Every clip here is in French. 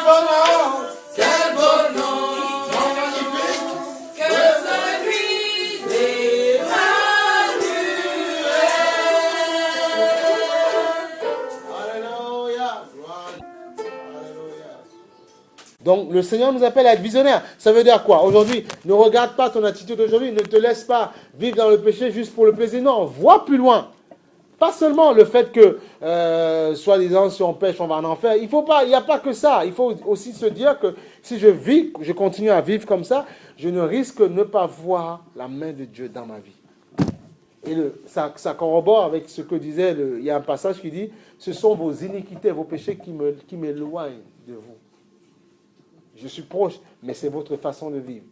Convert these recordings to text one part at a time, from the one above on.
bonheur. Donc, le Seigneur nous appelle à être visionnaires. Ça veut dire quoi? Aujourd'hui, ne regarde pas ton attitude d'aujourd'hui. Ne te laisse pas vivre dans le péché juste pour le plaisir. Non, vois plus loin. Pas seulement le fait que, soi-disant, si on pêche, on va en enfer. Il n'y a pas que ça. Il faut aussi se dire que si je vis, je continue à vivre comme ça, je ne risque de ne pas voir la main de Dieu dans ma vie. Et ça corrobore avec ce que disait, il y a un passage qui dit, ce sont vos iniquités, vos péchés qui m'éloignent de vous. Je suis proche, mais c'est votre façon de vivre.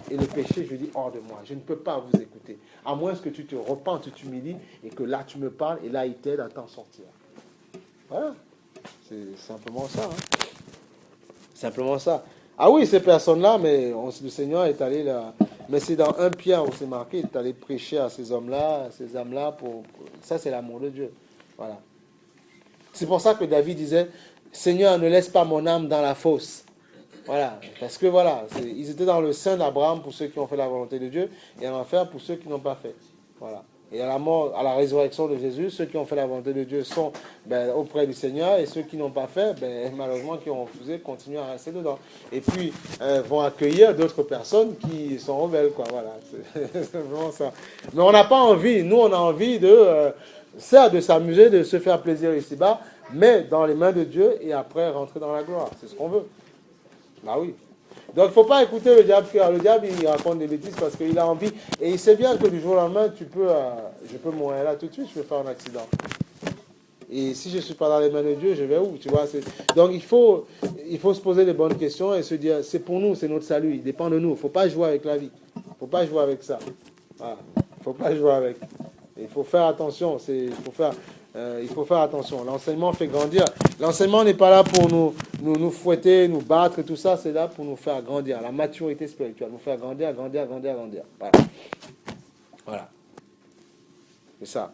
Et le péché, je dis, hors de moi. Je ne peux pas vous écouter. À moins que tu te repentes, tu t'humilies, et que là, tu me parles, et là, il t'aide à t'en sortir. Voilà. C'est simplement ça. Hein. Simplement ça. Ah oui, ces personnes-là, mais le Seigneur est allé là. Mais c'est dans 1 Pierre où c'est marqué, il est allé prêcher à ces hommes-là, ces âmes-là. Ça, c'est l'amour de Dieu. Voilà. C'est pour ça que David disait, Seigneur, ne laisse pas mon âme dans la fosse. Voilà, parce que voilà, ils étaient dans le sein d'Abraham pour ceux qui ont fait la volonté de Dieu, et en enfer pour ceux qui n'ont pas fait. Voilà. Et à la mort, à la résurrection de Jésus, ceux qui ont fait la volonté de Dieu sont auprès du Seigneur, et ceux qui n'ont pas fait, malheureusement, qui ont refusé, continuent à rester dedans. Et puis, vont accueillir d'autres personnes qui sont rebelles, quoi. Voilà, c'est vraiment ça. Mais on n'a pas envie, nous on a envie certes de s'amuser, de se faire plaisir ici-bas, mais dans les mains de Dieu, et après rentrer dans la gloire. C'est ce qu'on veut. Bah oui. Donc il ne faut pas écouter le diable, car le diable il raconte des bêtises parce qu'il a envie. Et il sait bien que du jour au lendemain, je peux mourir là tout de suite, je peux faire un accident. Et si je ne suis pas dans les mains de Dieu, je vais où? Tu vois, donc il faut se poser les bonnes questions et se dire, c'est pour nous, c'est notre salut, il dépend de nous. Il ne faut pas jouer avec la vie. Il ne faut pas jouer avec ça. Voilà. Il ne faut pas jouer avec. Il faut faire attention. Il faut faire attention. L'enseignement fait grandir. L'enseignement n'est pas là pour nous fouetter, nous battre et tout ça. C'est là pour nous faire grandir. La maturité spirituelle. Nous faire grandir. Voilà. Voilà. C'est ça.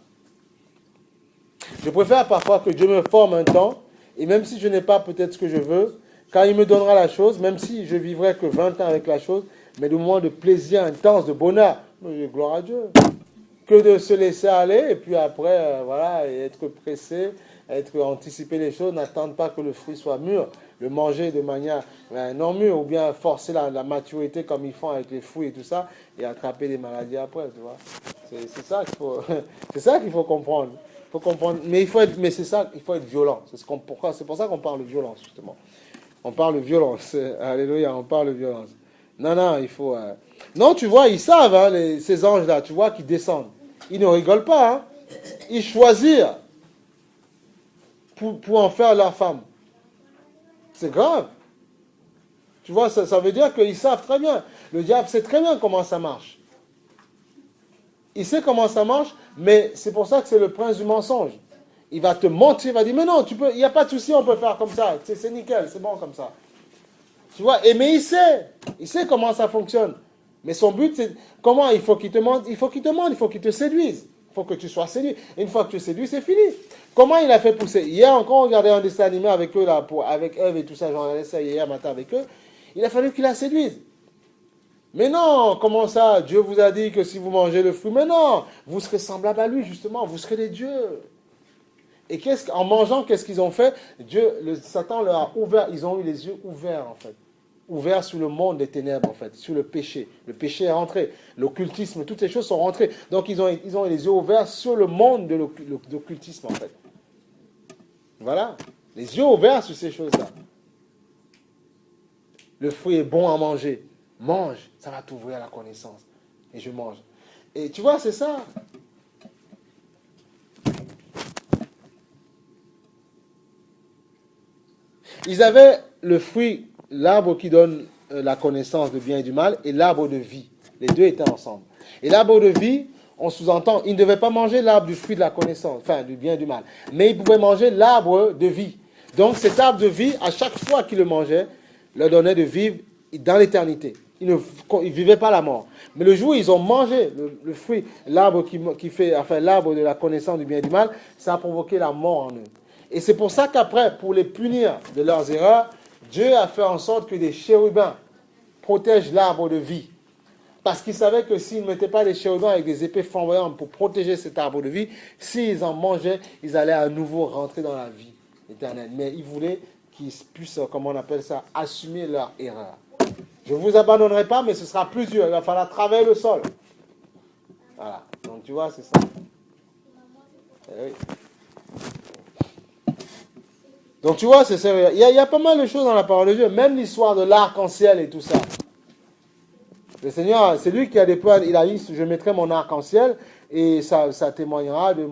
Je préfère parfois que Dieu me forme un temps. Et même si je n'ai pas peut-être ce que je veux, quand il me donnera la chose, même si je vivrai que 20 ans avec la chose, mais de moments de plaisir intense, de bonheur, gloire à Dieu. Que de se laisser aller et puis après, voilà, et être pressé, anticiper les choses, n'attendre pas que le fruit soit mûr, le manger de manière non mûre, ou bien forcer la maturité comme ils font avec les fruits et tout ça, et attraper des maladies après, tu vois. C'est ça qu'il faut, c'est ça qu'il faut comprendre. Faut comprendre, mais c'est ça, il faut être violent. C'est pour ça qu'on parle de violence justement. On parle de violence, alléluia, on parle de violence. Non, il faut. Non, tu vois, ils savent, hein, ces anges-là, tu vois, qui descendent. Ils ne rigolent pas, hein. Ils choisissent pour en faire leur femme. C'est grave. Tu vois, ça veut dire qu'ils savent très bien. Le diable sait très bien comment ça marche. Il sait comment ça marche, mais c'est pour ça que c'est le prince du mensonge. Il va te mentir, il va dire, mais non, il n'y a pas de souci, on peut faire comme ça. C'est nickel, c'est bon comme ça. Tu vois, mais il sait comment ça fonctionne. Mais son but, c'est comment il faut qu'il te mente, il faut qu'il te séduise. Il faut que tu sois séduit. Et une fois que tu es séduit, c'est fini. Comment il a fait pousser? Hier encore, on regardait un dessin animé avec eux, là, avec Ève et tout ça, j'en regardais ça hier matin avec eux. Il a fallu qu'il la séduise. Mais non, comment ça? Dieu vous a dit que si vous mangez le fruit, mais non, vous serez semblable à lui, justement, vous serez des dieux. Et en mangeant, qu'est-ce qu'ils ont fait? Satan leur a ouvert, ils ont eu les yeux ouverts, en fait. Ouverts sur le monde des ténèbres, en fait, sur le péché. Le péché est rentré, l'occultisme, toutes ces choses sont rentrées. Donc, ils ont eu les yeux ouverts sur le monde de l'occultisme, en fait. Voilà, les yeux ouverts sur ces choses-là. Le fruit est bon à manger. Mange, ça va t'ouvrir à la connaissance. Et je mange. Et tu vois, c'est ça. Ils avaient le fruit, l'arbre qui donne la connaissance du bien et du mal, et l'arbre de vie. Les deux étaient ensemble. Et l'arbre de vie, on sous-entend, ils ne devaient pas manger l'arbre du fruit de la connaissance, enfin du bien et du mal. Mais ils pouvaient manger l'arbre de vie. Donc cet arbre de vie, à chaque fois qu'ils le mangeaient, leur donnait de vivre dans l'éternité. Ils ne vivaient pas la mort. Mais le jour où ils ont mangé le fruit, l'arbre l'arbre de la connaissance du bien et du mal, ça a provoqué la mort en eux. Et c'est pour ça qu'après, pour les punir de leurs erreurs, Dieu a fait en sorte que des chérubins protègent l'arbre de vie. Parce qu'ils savaient que s'ils ne mettaient pas les chérubins avec des épées flamboyantes pour protéger cet arbre de vie, s'ils en mangeaient, ils allaient à nouveau rentrer dans la vie éternelle. Mais ils voulaient qu'ils puissent, comment on appelle ça, assumer leur erreur. Je ne vous abandonnerai pas, mais ce sera plus dur. Il va falloir travailler le sol. Voilà. Donc tu vois, c'est ça. Eh oui. Donc tu vois, c'est sérieux. Il y a pas mal de choses dans la parole de Dieu. Même l'histoire de l'arc-en-ciel et tout ça. Le Seigneur, c'est lui qui a déployé. Il a dit, je mettrai mon arc-en-ciel et ça témoignera de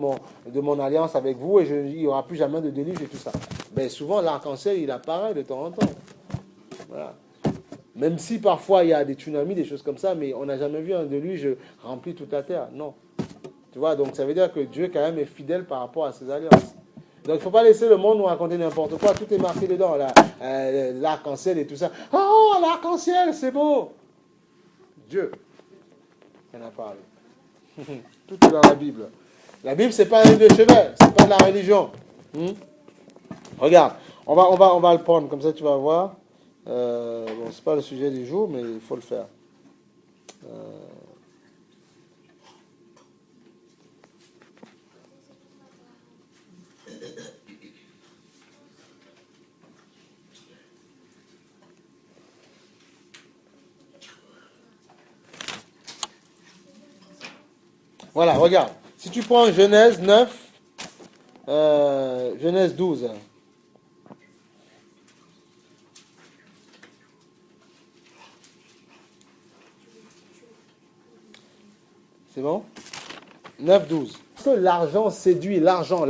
mon alliance avec vous et il n'y aura plus jamais de déluge et tout ça. Mais souvent, l'arc-en-ciel, il apparaît de temps en temps. Voilà. Même si parfois il y a des tsunamis, des choses comme ça, mais on n'a jamais vu un déluge rempli toute la terre. Non. Tu vois, donc ça veut dire que Dieu quand même est fidèle par rapport à ses alliances. Donc il ne faut pas laisser le monde nous raconter n'importe quoi. Tout est marqué dedans. L'arc-en-ciel et tout ça. Oh, l'arc-en-ciel, c'est beau. Dieu en a parlé. Tout est dans la Bible. La Bible, c'est pas un livre de chevet. C'est pas de la religion. Regarde. On va le prendre. Comme ça, tu vas voir. Bon, c'est pas le sujet du jour, mais il faut le faire. Voilà, regarde. Si tu prends Genèse 9, Genèse 12. C'est bon? 9, 12. Que l'argent séduit, l'argent.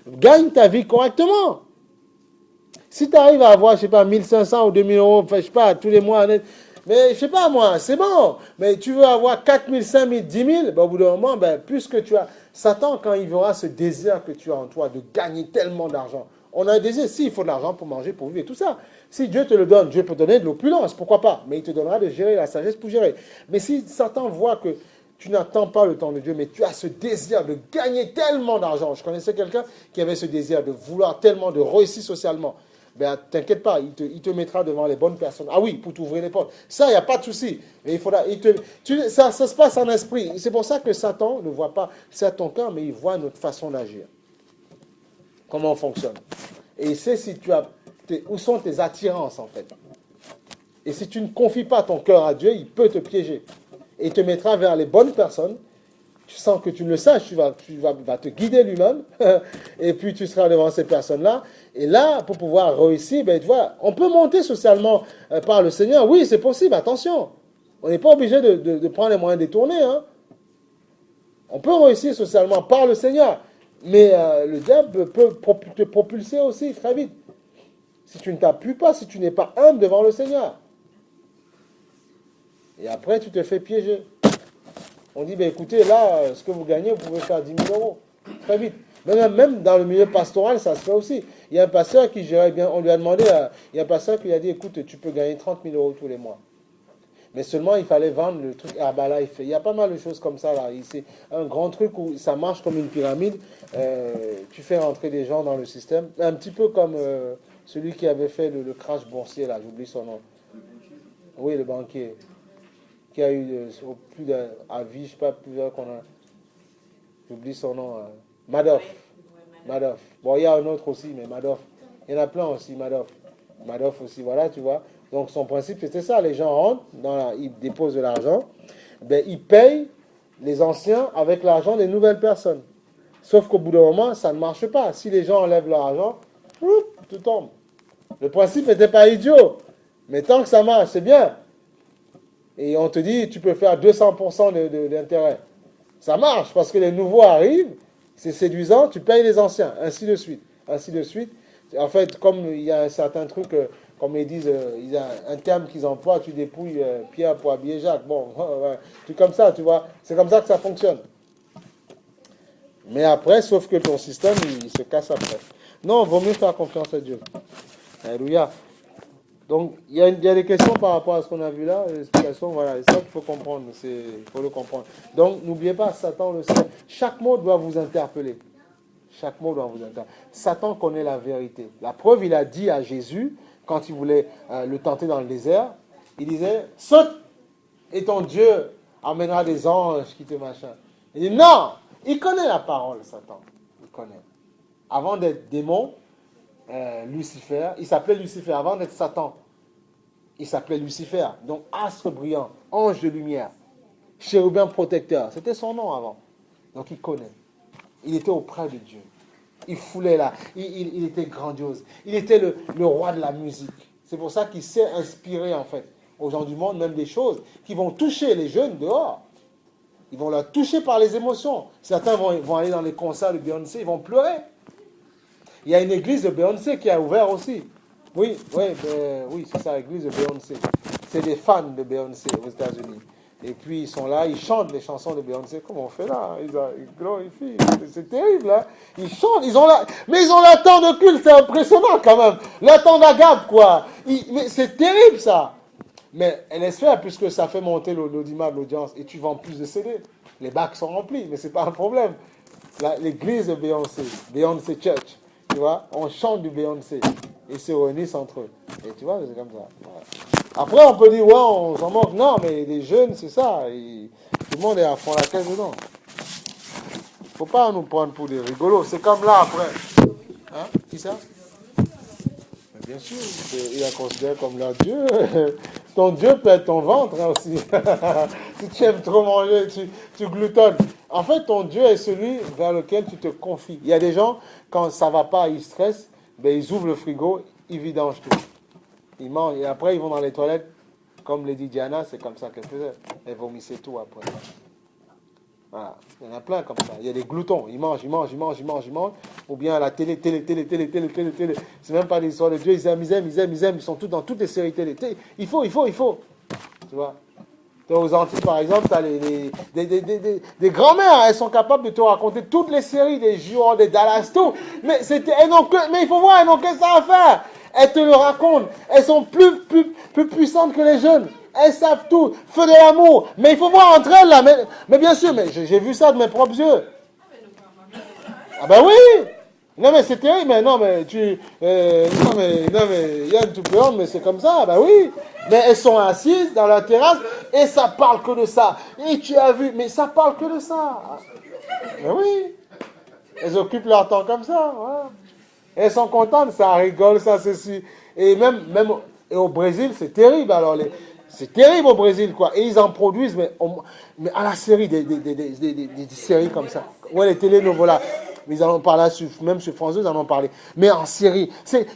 Gagne ta vie correctement. Si tu arrives à avoir, je sais pas, 1500 ou 2000 euros, je sais pas, tous les mois, mais je sais pas moi, c'est bon. Mais tu veux avoir 4000, 5000, 10 000, ben, au bout d'un moment, plus que tu as. Satan, quand il verra ce désir que tu as en toi de gagner tellement d'argent, on a un désir, si, il faut de l'argent pour manger, pour vivre et tout ça. Si Dieu te le donne, Dieu peut te donner de l'opulence, pourquoi pas? Mais il te donnera de gérer la sagesse pour gérer. Mais si Satan voit que tu n'attends pas le temps de Dieu, mais tu as ce désir de gagner tellement d'argent. Je connaissais quelqu'un qui avait ce désir de vouloir tellement, de réussir socialement. Ben, t'inquiète pas, il te mettra devant les bonnes personnes. Ah oui, pour t'ouvrir les portes. Ça, il n'y a pas de souci. Mais il faudra, ça se passe en esprit. C'est pour ça que Satan ne voit pas ça ton cœur, mais il voit notre façon d'agir. Comment on fonctionne. Et il sait si où sont tes attirances, en fait. Et si tu ne confies pas ton cœur à Dieu, il peut te piéger. Et il te mettra vers les bonnes personnes. Tu sens que tu ne le saches, tu vas te guider lui-même. Et puis tu seras devant ces personnes-là. Et là, pour pouvoir réussir, tu vois, on peut monter socialement par le Seigneur. Oui, c'est possible, attention. On n'est pas obligé de prendre les moyens détournés. Hein. On peut réussir socialement par le Seigneur. Mais le diable peut te propulser aussi très vite. Si tu ne t'appuies pas, si tu n'es pas humble devant le Seigneur. Et après, tu te fais piéger. On dit, écoutez, là, ce que vous gagnez, vous pouvez faire 10 000 euros. Très vite. Même dans le milieu pastoral, ça se fait aussi. Il y a un pasteur qui gérait bien, on lui a demandé, il y a un pasteur qui lui a dit, écoute, tu peux gagner 30 000 euros tous les mois. Mais seulement, il fallait vendre le truc Herbalife. Il y a pas mal de choses comme ça, là. C'est un grand truc où ça marche comme une pyramide. Tu fais rentrer des gens dans le système. Un petit peu comme celui qui avait fait le crash boursier, là. J'oublie son nom. Oui, le banquier. Qui a eu plus d'avis, je sais pas, plusieurs qu'on a. J'oublie son nom. Madoff. Madoff. Bon, il y a un autre aussi, mais Madoff. Il y en a plein aussi, Madoff. Madoff aussi, voilà, tu vois. Donc son principe, c'était ça. Les gens rentrent, ils déposent de l'argent. Ils payent les anciens avec l'argent des nouvelles personnes. Sauf qu'au bout d'un moment, ça ne marche pas. Si les gens enlèvent leur argent, tout tombe. Le principe n'était pas idiot. Mais tant que ça marche, c'est bien. Et on te dit, tu peux faire 200% d'intérêt. Ça marche, parce que les nouveaux arrivent, c'est séduisant, tu payes les anciens, ainsi de suite. Ainsi de suite. En fait, comme il y a un certain truc, comme ils disent, il y a un terme qu'ils emploient, tu dépouilles Pierre pour habiller Jacques. Bon, ouais, tout comme ça, tu vois. C'est comme ça que ça fonctionne. Mais après, sauf que ton système, il se casse après. Non, il vaut mieux faire confiance à Dieu. Alléluia. Donc, il y a des questions par rapport à ce qu'on a vu là, l'explication, voilà, c'est ça qu'il faut comprendre, il faut le comprendre. Donc, n'oubliez pas, Satan le sait. Chaque mot doit vous interpeller. Chaque mot doit vous interpeller. Satan connaît la vérité. La preuve, il a dit à Jésus, quand il voulait le tenter dans le désert, il disait, saute, et ton Dieu amènera des anges qui te machin. Il dit, non, il connaît la parole, Satan. Il connaît. Avant d'être démon, Lucifer, il s'appelait Lucifer. Avant d'être Satan, il s'appelait Lucifer. Donc, astre brillant, ange de lumière, chérubin protecteur. C'était son nom avant. Donc, il connaît. Il était auprès de Dieu. Il foulait là. Il était grandiose. Il était le roi de la musique. C'est pour ça qu'il s'est inspiré, en fait, aux gens du monde, même des choses qui vont toucher les jeunes dehors. Ils vont leur toucher par les émotions. Certains vont aller dans les concerts de Beyoncé, ils vont pleurer. Il y a une église de Beyoncé qui a ouvert aussi. Oui, c'est ça, l'église de Beyoncé. C'est des fans de Beyoncé aux États-Unis. Et puis ils sont là, ils chantent les chansons de Beyoncé. Comment on fait là? Ils glorifient. C'est terrible, hein? Ils chantent, mais ils ont le temps de culte, c'est impressionnant quand même. Le temps d'Agab, quoi. Mais c'est terrible, ça. Mais elle laisse faire, puisque ça fait monter l'audimat de l'audience. Et tu vends plus de CD. Les bacs sont remplis, mais c'est pas un problème. L'église de Beyoncé, Beyoncé Church, tu vois, on chante du Beyoncé. Ils se réunissent entre eux. Et tu vois, c'est comme ça. Voilà. Après, on peut dire, ouais, on s'en manque. Non, mais les jeunes, c'est ça. Tout le monde est à fond la caisse dedans. Faut pas nous prendre pour des rigolos. C'est comme là, après. Hein? Qui ça? Mais bien sûr, il la considère comme leur Dieu. Ton Dieu peut être ton ventre, hein, aussi. Si tu aimes trop manger, tu gloutonnes. En fait, ton Dieu est celui vers lequel tu te confies. Il y a des gens, quand ça ne va pas, ils stressent, ben, ils ouvrent le frigo, ils vidangent tout. Ils mangent, et après, ils vont dans les toilettes, comme Lady Diana, c'est comme ça qu'elle faisait. Elle vomissait tout après. Voilà. Il y en a plein comme ça. Il y a des gloutons. Ils mangent. Ou bien à la télé. C'est même pas l'histoire de Dieu. Ils aiment. Ils sont tous dans toutes les séries télé. Il faut. Tu vois. Aux Antilles, par exemple, tu as des grands-mères. Elles sont capables de te raconter toutes les séries des Jurons, des Dallas, tout. Mais il faut voir, elles n'ont que ça à faire. Elles te le racontent. Elles sont plus puissantes que les jeunes. Elles savent tout. Feu de l'amour. Mais il faut voir entre elles, là. Mais bien sûr, mais j'ai vu ça de mes propres yeux. Ah ben oui. Non, mais c'est terrible. Mais non, mais Yann, tu peux, mais c'est comme ça. Ben oui. Mais elles sont assises dans la terrasse et ça parle que de ça. Et tu as vu, mais ça parle que de ça. Ben oui. Elles occupent leur temps comme ça. Voilà. Elles sont contentes, ça rigole, ça, ceci. Et même et au Brésil, c'est terrible. Alors, c'est terrible au Brésil, quoi. Et ils en produisent, mais à la série, des séries comme ça. Ouais, les télénovelas. Mais ils en ont parlé, même sur France 2, ils en ont parlé. Mais en série,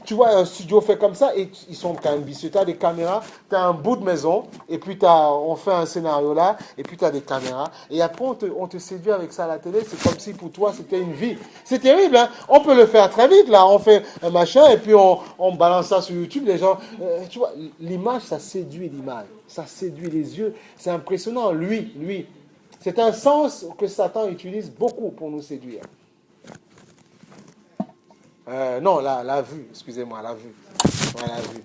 tu vois, un studio fait comme ça, et ils sont quand même vicieux. Tu as des caméras, tu as un bout de maison, et puis on fait un scénario là, et puis tu as des caméras. Et après, on te séduit avec ça à la télé. C'est comme si pour toi, c'était une vie. C'est terrible, hein. On peut le faire très vite, là. On fait un machin, et puis on balance ça sur YouTube. Les gens, tu vois, l'image, ça séduit l'image. Ça séduit les yeux. C'est impressionnant. Lui. C'est un sens que Satan utilise beaucoup pour nous séduire. Non, la vue, excusez-moi, la vue. Ouais, la vue.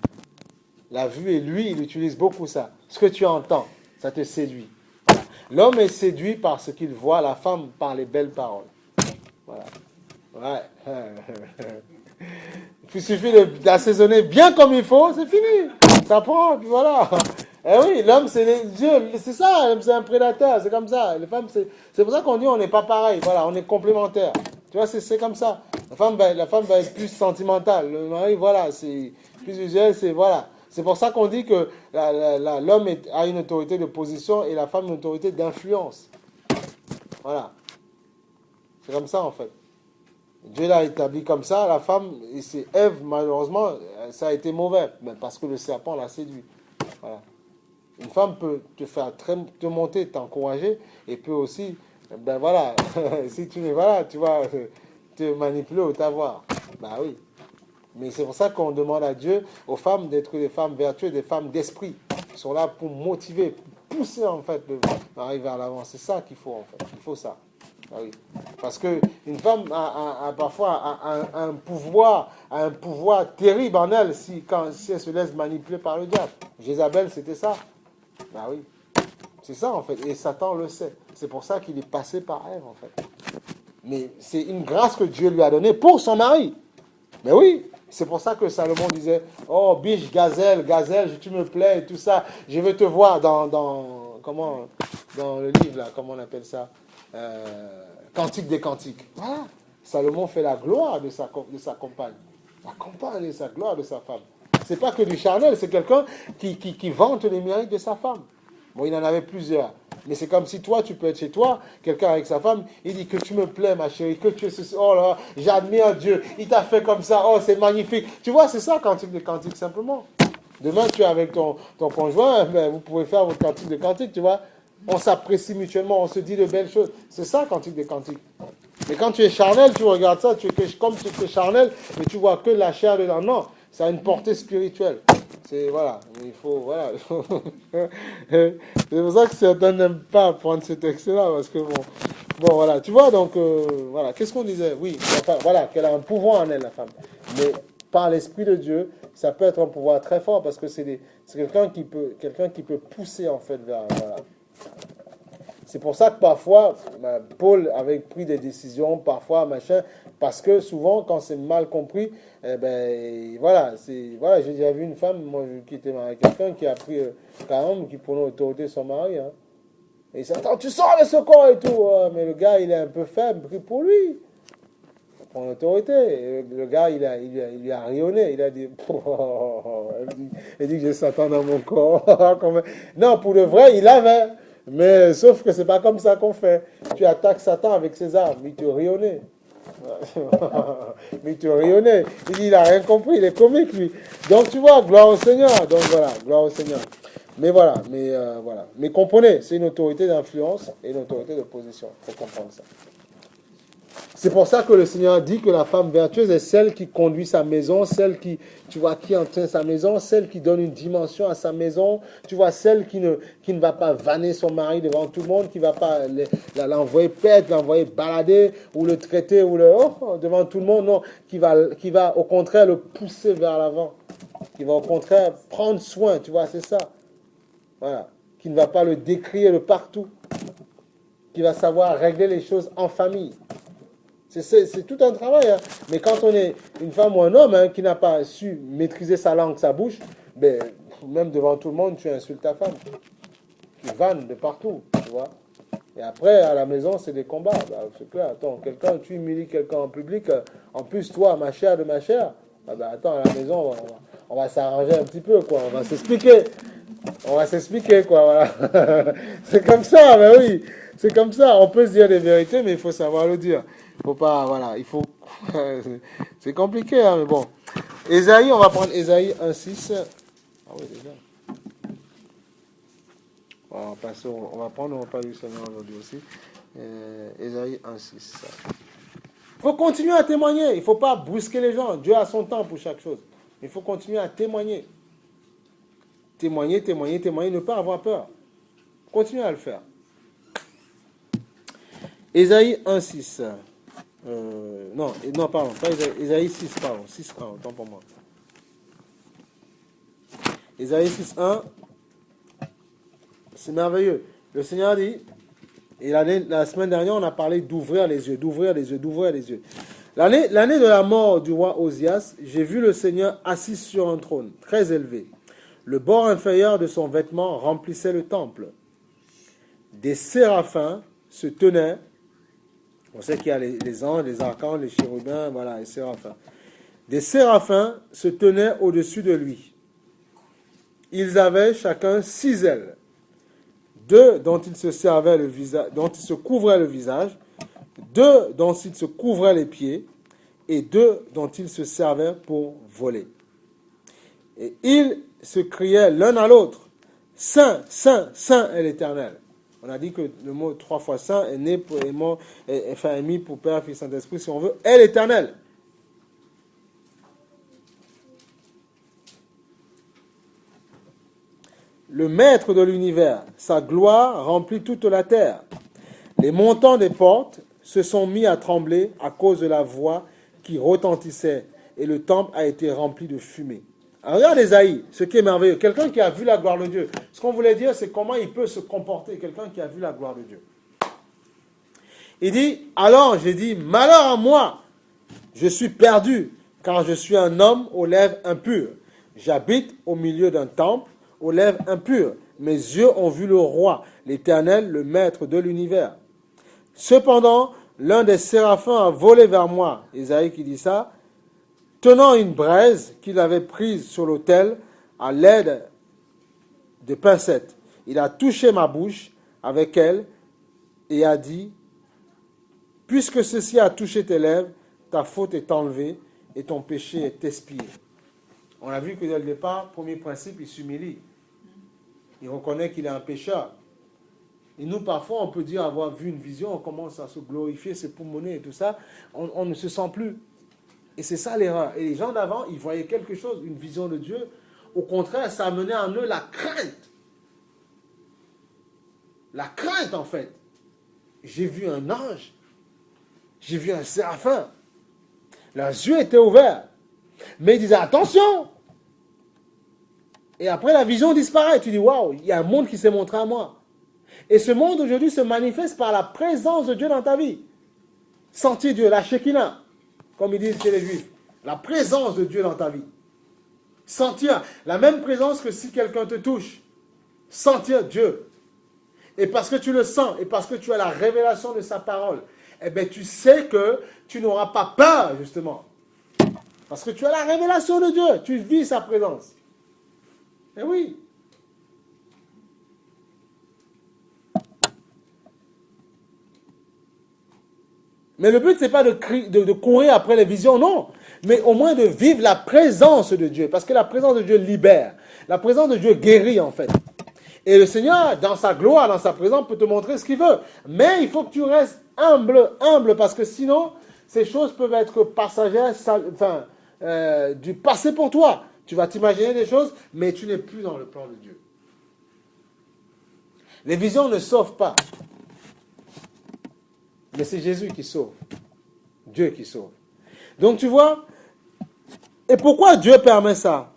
La vue, et lui, il utilise beaucoup ça. Ce que tu entends, ça te séduit. Voilà. L'homme est séduit par ce qu'il voit, la femme par les belles paroles. Voilà. Ouais. Il suffit d'assaisonner bien comme il faut, c'est fini. Ça prend, puis voilà. Eh oui, l'homme, c'est Dieu, c'est ça, l'homme, c'est un prédateur, c'est comme ça. Les femmes, c'est pour ça qu'on dit on n'est pas pareil, voilà, on est complémentaires. Tu vois, c'est comme ça. La femme va être plus sentimentale. Le mari, voilà, c'est plus visuel, c'est voilà. C'est pour ça qu'on dit que l'homme a une autorité de position et la femme une autorité d'influence. Voilà. C'est comme ça, en fait. Dieu l'a établi comme ça, la femme, et c'est Ève, malheureusement, ça a été mauvais, mais parce que le serpent l'a séduit. Voilà. Une femme peut te faire te monter, t'encourager, et peut aussi, ben voilà, si tu voilà, tu vas te manipuler ou t'avoir. Ben oui. Mais c'est pour ça qu'on demande à Dieu, aux femmes, d'être des femmes vertueuses, des femmes d'esprit, qui sont là pour motiver, pour pousser en fait, d'arriver vers l'avant. C'est ça qu'il faut en fait. Il faut ça. Ah oui. Parce qu'une femme a parfois un pouvoir terrible en elle si elle se laisse manipuler par le diable. Jézabel, c'était ça. Ah oui. C'est ça en fait. Et Satan le sait. C'est pour ça qu'il est passé par Ève en fait. Mais c'est une grâce que Dieu lui a donnée pour son mari. Mais oui, c'est pour ça que Salomon disait, oh biche, gazelle, gazelle, tu me plais et tout ça. Je veux te voir dans le livre là, comment on appelle ça, Cantique des Cantiques. Voilà. Salomon fait la gloire de sa compagne. La compagne et sa gloire de sa femme. C'est pas que du charnel, c'est quelqu'un qui vante les mérites de sa femme. Bon, il en avait plusieurs. Mais c'est comme si toi, tu peux être chez toi, quelqu'un avec sa femme, il dit que tu me plais, ma chérie, que tu es ceci. Oh là, j'admire Dieu, il t'a fait comme ça, oh, c'est magnifique. Tu vois, c'est ça, cantique de cantique, simplement. Demain, tu es avec ton conjoint, ben, vous pouvez faire votre cantique de cantique, tu vois. On s'apprécie mutuellement, on se dit de belles choses. C'est ça, cantique de cantique. Mais quand tu es charnel, tu regardes ça, comme tu es charnel, et tu vois que la chair dedans. Non, ça a une portée spirituelle. C'est, voilà, il faut, voilà. C'est pour ça que certains n'aiment pas prendre ce texte-là, parce que bon, voilà, tu vois, donc, voilà, qu'est-ce qu'on disait? Oui, voilà, qu'elle a un pouvoir en elle, la femme. Mais par l'Esprit de Dieu, ça peut être un pouvoir très fort, parce que c'est quelqu'un qui peut pousser, en fait, vers, voilà. C'est pour ça que parfois, Paul avait pris des décisions, parfois, machin, parce que souvent, quand c'est mal compris, eh ben, voilà, j'ai déjà vu une femme, moi, qui était mariée à quelqu'un, qui a pris, quand même, qui prenait l'autorité de son mari, hein. Et il s'est dit, attends, tu sors de ce corps et tout, mais le gars, il est un peu faible, pris pour lui. Il prend l'autorité. Et le gars, il lui a rayonné, il a dit, il dit que j'ai Satan dans mon corps. Non, pour le vrai, il avait. Mais sauf que c'est pas comme ça qu'on fait. Tu attaques Satan avec ses armes, il te rayonnait. Mais il te rayonnait. Il dit, il a rien compris, il est comique lui. Donc tu vois, gloire au Seigneur. Donc voilà, gloire au Seigneur. Mais voilà, voilà. Mais comprenez, c'est une autorité d'influence et une autorité de position. Il faut comprendre ça. C'est pour ça que le Seigneur dit que la femme vertueuse est celle qui conduit sa maison, celle qui, tu vois, qui entretient sa maison, celle qui donne une dimension à sa maison, tu vois, celle qui ne va pas vanner son mari devant tout le monde, qui ne va pas l'envoyer perdre, l'envoyer balader, ou le traiter, ou devant tout le monde, non, qui va au contraire le pousser vers l'avant, qui va au contraire prendre soin, tu vois, c'est ça. Voilà. Qui ne va pas le décrier de partout, qui va savoir régler les choses en famille. C'est tout un travail, hein. Mais quand on est une femme ou un homme, hein, qui n'a pas su maîtriser sa langue, sa bouche, ben, même devant tout le monde, tu insultes ta femme. Tu vannes de partout, tu vois. Et après, à la maison, c'est des combats. Ben, c'est clair, attends, tu humilies quelqu'un en public, en plus, toi, ma chère de ma chère, ben, attends, à la maison, on va s'arranger un petit peu, quoi. On va s'expliquer, quoi, voilà. C'est comme ça, ben oui. C'est comme ça. On peut se dire des vérités, mais il faut savoir le dire. Faut pas, voilà, il faut. C'est compliqué, hein, mais bon. Ésaïe, on va prendre Ésaïe 1,6. Ah oui, déjà. On va prendre, on va parler du Seigneur aujourd'hui aussi. Ésaïe 1,6. Il faut continuer à témoigner. Il ne faut pas brusquer les gens. Dieu a son temps pour chaque chose. Il faut continuer à témoigner. Témoigner, ne pas avoir peur. Continuez à le faire. Ésaïe 1,6. Non, pardon, pas Ésaïe 6, pardon, 6.1, autant pour moi. Ésaïe 6.1, c'est merveilleux. Le Seigneur dit, et la semaine dernière, on a parlé d'ouvrir les yeux. L'année de la mort du roi Osias, j'ai vu le Seigneur assis sur un trône, très élevé. Le bord inférieur de son vêtement remplissait le temple. Des séraphins se tenaient. On sait qu'il y a les anges, les archanges, les chérubins, voilà, les séraphins. Des séraphins se tenaient au-dessus de lui. Ils avaient chacun 6 ailes. 2 dont ils se couvraient le visage, 2 dont ils se couvraient les pieds, et 2 dont ils se servaient pour voler. Et ils se criaient l'un à l'autre, Saint, Saint, Saint est l'Éternel. On a dit que le mot 3 fois Saint est mis pour Père, Fils, Saint-Esprit, si on veut, est l'Éternel. Le maître de l'univers, sa gloire remplit toute la terre. Les montants des portes se sont mis à trembler à cause de la voix qui retentissait, et le temple a été rempli de fumée. Alors regarde Ésaïe, ce qui est merveilleux, quelqu'un qui a vu la gloire de Dieu. Ce qu'on voulait dire, c'est comment il peut se comporter, quelqu'un qui a vu la gloire de Dieu. Il dit, alors j'ai dit, malheur à moi, je suis perdu, car je suis un homme aux lèvres impures. J'habite au milieu d'un temple, aux lèvres impures. Mes yeux ont vu le roi, l'Éternel, le maître de l'univers. Cependant, l'un des séraphins a volé vers moi, Ésaïe qui dit ça, tenant une braise qu'il avait prise sur l'autel à l'aide de pincettes. Il a touché ma bouche avec elle et a dit, puisque ceci a touché tes lèvres, ta faute est enlevée et ton péché est expié. On a vu que dès le départ, premier principe, il s'humilie. Il reconnaît qu'il est un pécheur. Et nous, parfois, on peut dire avoir vu une vision, on commence à se glorifier, se poumonner et tout ça. On ne se sent plus. Et c'est ça l'erreur. Et les gens d'avant, ils voyaient quelque chose, une vision de Dieu. Au contraire, ça amenait en eux la crainte. La crainte, en fait. J'ai vu un ange. J'ai vu un séraphin. Leurs yeux étaient ouverts. Mais ils disaient, attention! Et après, la vision disparaît. Tu dis, waouh, il y a un monde qui s'est montré à moi. Et ce monde aujourd'hui se manifeste par la présence de Dieu dans ta vie. Sentir Dieu, la Shekinah, comme ils disent chez les Juifs. La présence de Dieu dans ta vie. Sentir la même présence que si quelqu'un te touche. Sentir Dieu. Et parce que tu le sens, et parce que tu as la révélation de sa parole, eh bien tu sais que tu n'auras pas peur, justement. Parce que tu as la révélation de Dieu. Tu vis sa présence. Eh oui. Mais le but, ce n'est pas de courir après les visions, non. Mais au moins de vivre la présence de Dieu. Parce que la présence de Dieu libère. La présence de Dieu guérit, en fait. Et le Seigneur, dans sa gloire, dans sa présence, peut te montrer ce qu'il veut. Mais il faut que tu restes humble, parce que sinon, ces choses peuvent être passagères, du passé pour toi. Tu vas t'imaginer des choses, mais tu n'es plus dans le plan de Dieu. Les visions ne sauvent pas. Mais c'est Jésus qui sauve. Dieu qui sauve. Donc tu vois, et pourquoi Dieu permet ça?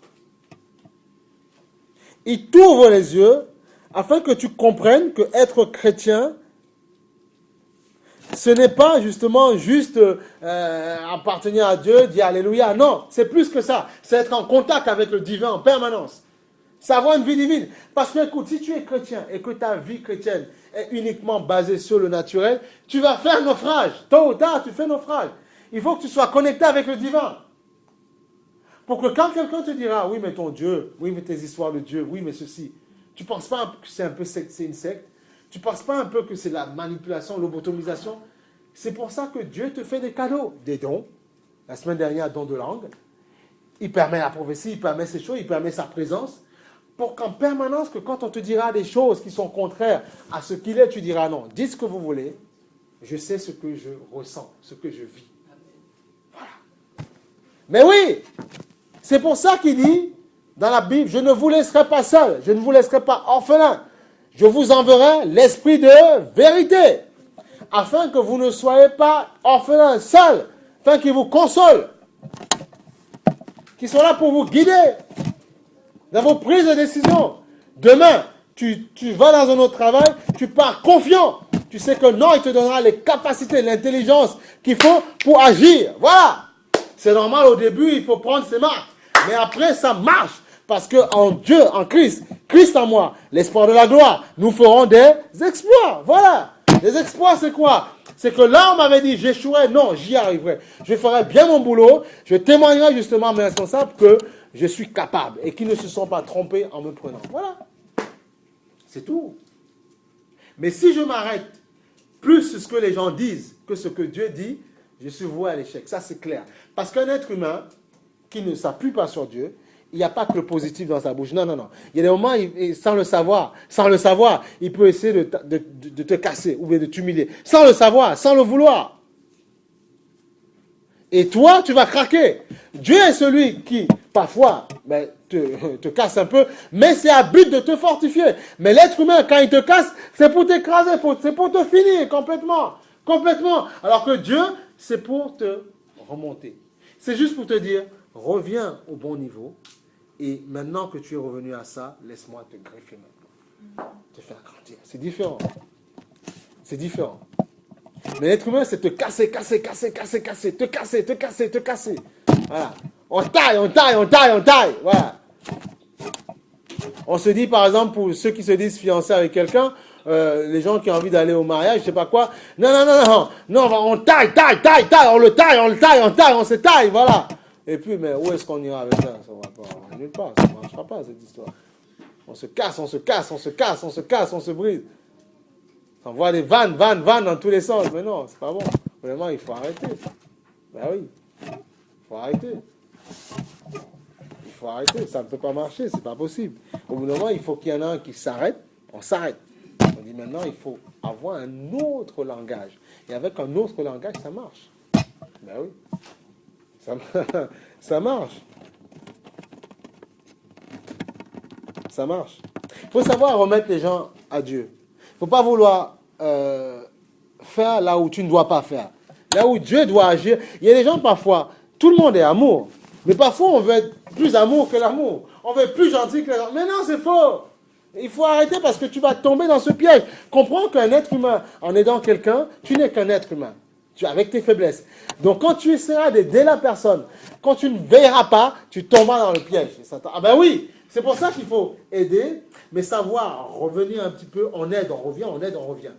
Il t'ouvre les yeux afin que tu comprennes que être chrétien, ce n'est pas justement juste appartenir à Dieu, dire Alléluia. Non, c'est plus que ça. C'est être en contact avec le divin en permanence. C'est avoir une vie divine. Parce que, écoute, si tu es chrétien et que ta vie chrétienne est uniquement basée sur le naturel, tu vas faire naufrage. Tôt ou tard, tu fais naufrage. Il faut que tu sois connecté avec le divin. Pour que quand quelqu'un te dira, oui, mais ton Dieu, oui, mais tes histoires de Dieu, oui, mais ceci, tu ne penses pas que c'est un peu c'est une secte? Tu ne penses pas un peu que c'est la manipulation, lobotomisation? C'est pour ça que Dieu te fait des cadeaux, des dons. La semaine dernière, don de langue. Il permet la prophétie, il permet ces choses, il permet sa présence. Pour qu'en permanence, que quand on te dira des choses qui sont contraires à ce qu'il est, tu diras non. Dites ce que vous voulez. Je sais ce que je ressens, ce que je vis. Voilà. Mais oui, c'est pour ça qu'il dit dans la Bible, je ne vous laisserai pas seul, je ne vous laisserai pas orphelin. Je vous enverrai l'esprit de vérité, afin que vous ne soyez pas orphelins, seuls, afin qu'il vous console, qu'il soit là pour vous guider dans vos prises de décision. Demain, tu vas dans un autre travail, tu pars confiant. Tu sais que non, il te donnera les capacités, l'intelligence qu'il faut pour agir. Voilà. C'est normal, au début, il faut prendre ses marques. Mais après, ça marche. Parce que en Dieu, en Christ, Christ en moi, l'espoir de la gloire, nous ferons des exploits. Voilà. Les exploits, c'est quoi? C'est que là, on m'avait dit, j'échouerai. Non, j'y arriverai. Je ferai bien mon boulot. Je témoignerai justement à mes responsables que je suis capable et qu'ils ne se sont pas trompés en me prenant. Voilà. C'est tout. Mais si je m'arrête plus sur ce que les gens disent que ce que Dieu dit, je suis voué à l'échec. Ça, c'est clair. Parce qu'un être humain qui ne s'appuie pas sur Dieu, il n'y a pas que le positif dans sa bouche. Non, non, non. Il y a des moments, sans le savoir, il peut essayer de te casser ou bien de t'humilier. Sans le savoir, sans le vouloir. Et toi, tu vas craquer. Dieu est celui qui, parfois, te casse un peu, mais c'est à but de te fortifier. Mais l'être humain, quand il te casse, c'est pour t'écraser, c'est pour te finir complètement. Complètement. Alors que Dieu, c'est pour te remonter. C'est juste pour te dire, reviens au bon niveau. Et maintenant que tu es revenu à ça, laisse-moi te greffer maintenant. Te faire grandir. C'est différent. C'est différent. Mais l'être humain, c'est te casser, casser, casser, casser, casser, te casser, te casser, te casser. Voilà. On taille, on taille, on taille, on taille. Voilà. On se dit, par exemple, pour ceux qui se disent fiancés avec quelqu'un, les gens qui ont envie d'aller au mariage, je sais pas quoi. Non, non, non, non, non, on taille, taille, taille, taille, on le taille, on le taille, on taille, on se taille, voilà. Et puis, mais où est-ce qu'on ira avec ça? Ça va pas, nulle part, ça ne marchera pas, cette histoire. On se casse, on se casse, on se casse, on se casse, on se brise. On voit des vannes, vannes, vannes dans tous les sens. Mais non, c'est pas bon. Vraiment, il faut arrêter. Ben oui, il faut arrêter. Il faut arrêter, ça ne peut pas marcher, c'est pas possible. Au bout d'un moment, il faut qu'il y en ait un qui s'arrête, on s'arrête. On dit maintenant, il faut avoir un autre langage. Et avec un autre langage, ça marche. Ben oui, ça marche. Ça marche. Il faut savoir remettre les gens à Dieu. Il ne faut pas vouloir faire là où tu ne dois pas faire. Là où Dieu doit agir. Il y a des gens parfois, tout le monde est amour. Mais parfois, on veut être plus amour que l'amour. On veut être plus gentil que l'amour. Mais non, c'est faux. Il faut arrêter parce que tu vas tomber dans ce piège. Comprends qu'un être humain, en aidant quelqu'un, tu n'es qu'un être humain. Tu avec tes faiblesses. Donc, quand tu essaieras d'aider la personne, quand tu ne veilleras pas, tu tomberas dans le piège. Ah ben oui, c'est pour ça qu'il faut aider, mais savoir revenir un petit peu. On aide, on revient, on aide, on revient.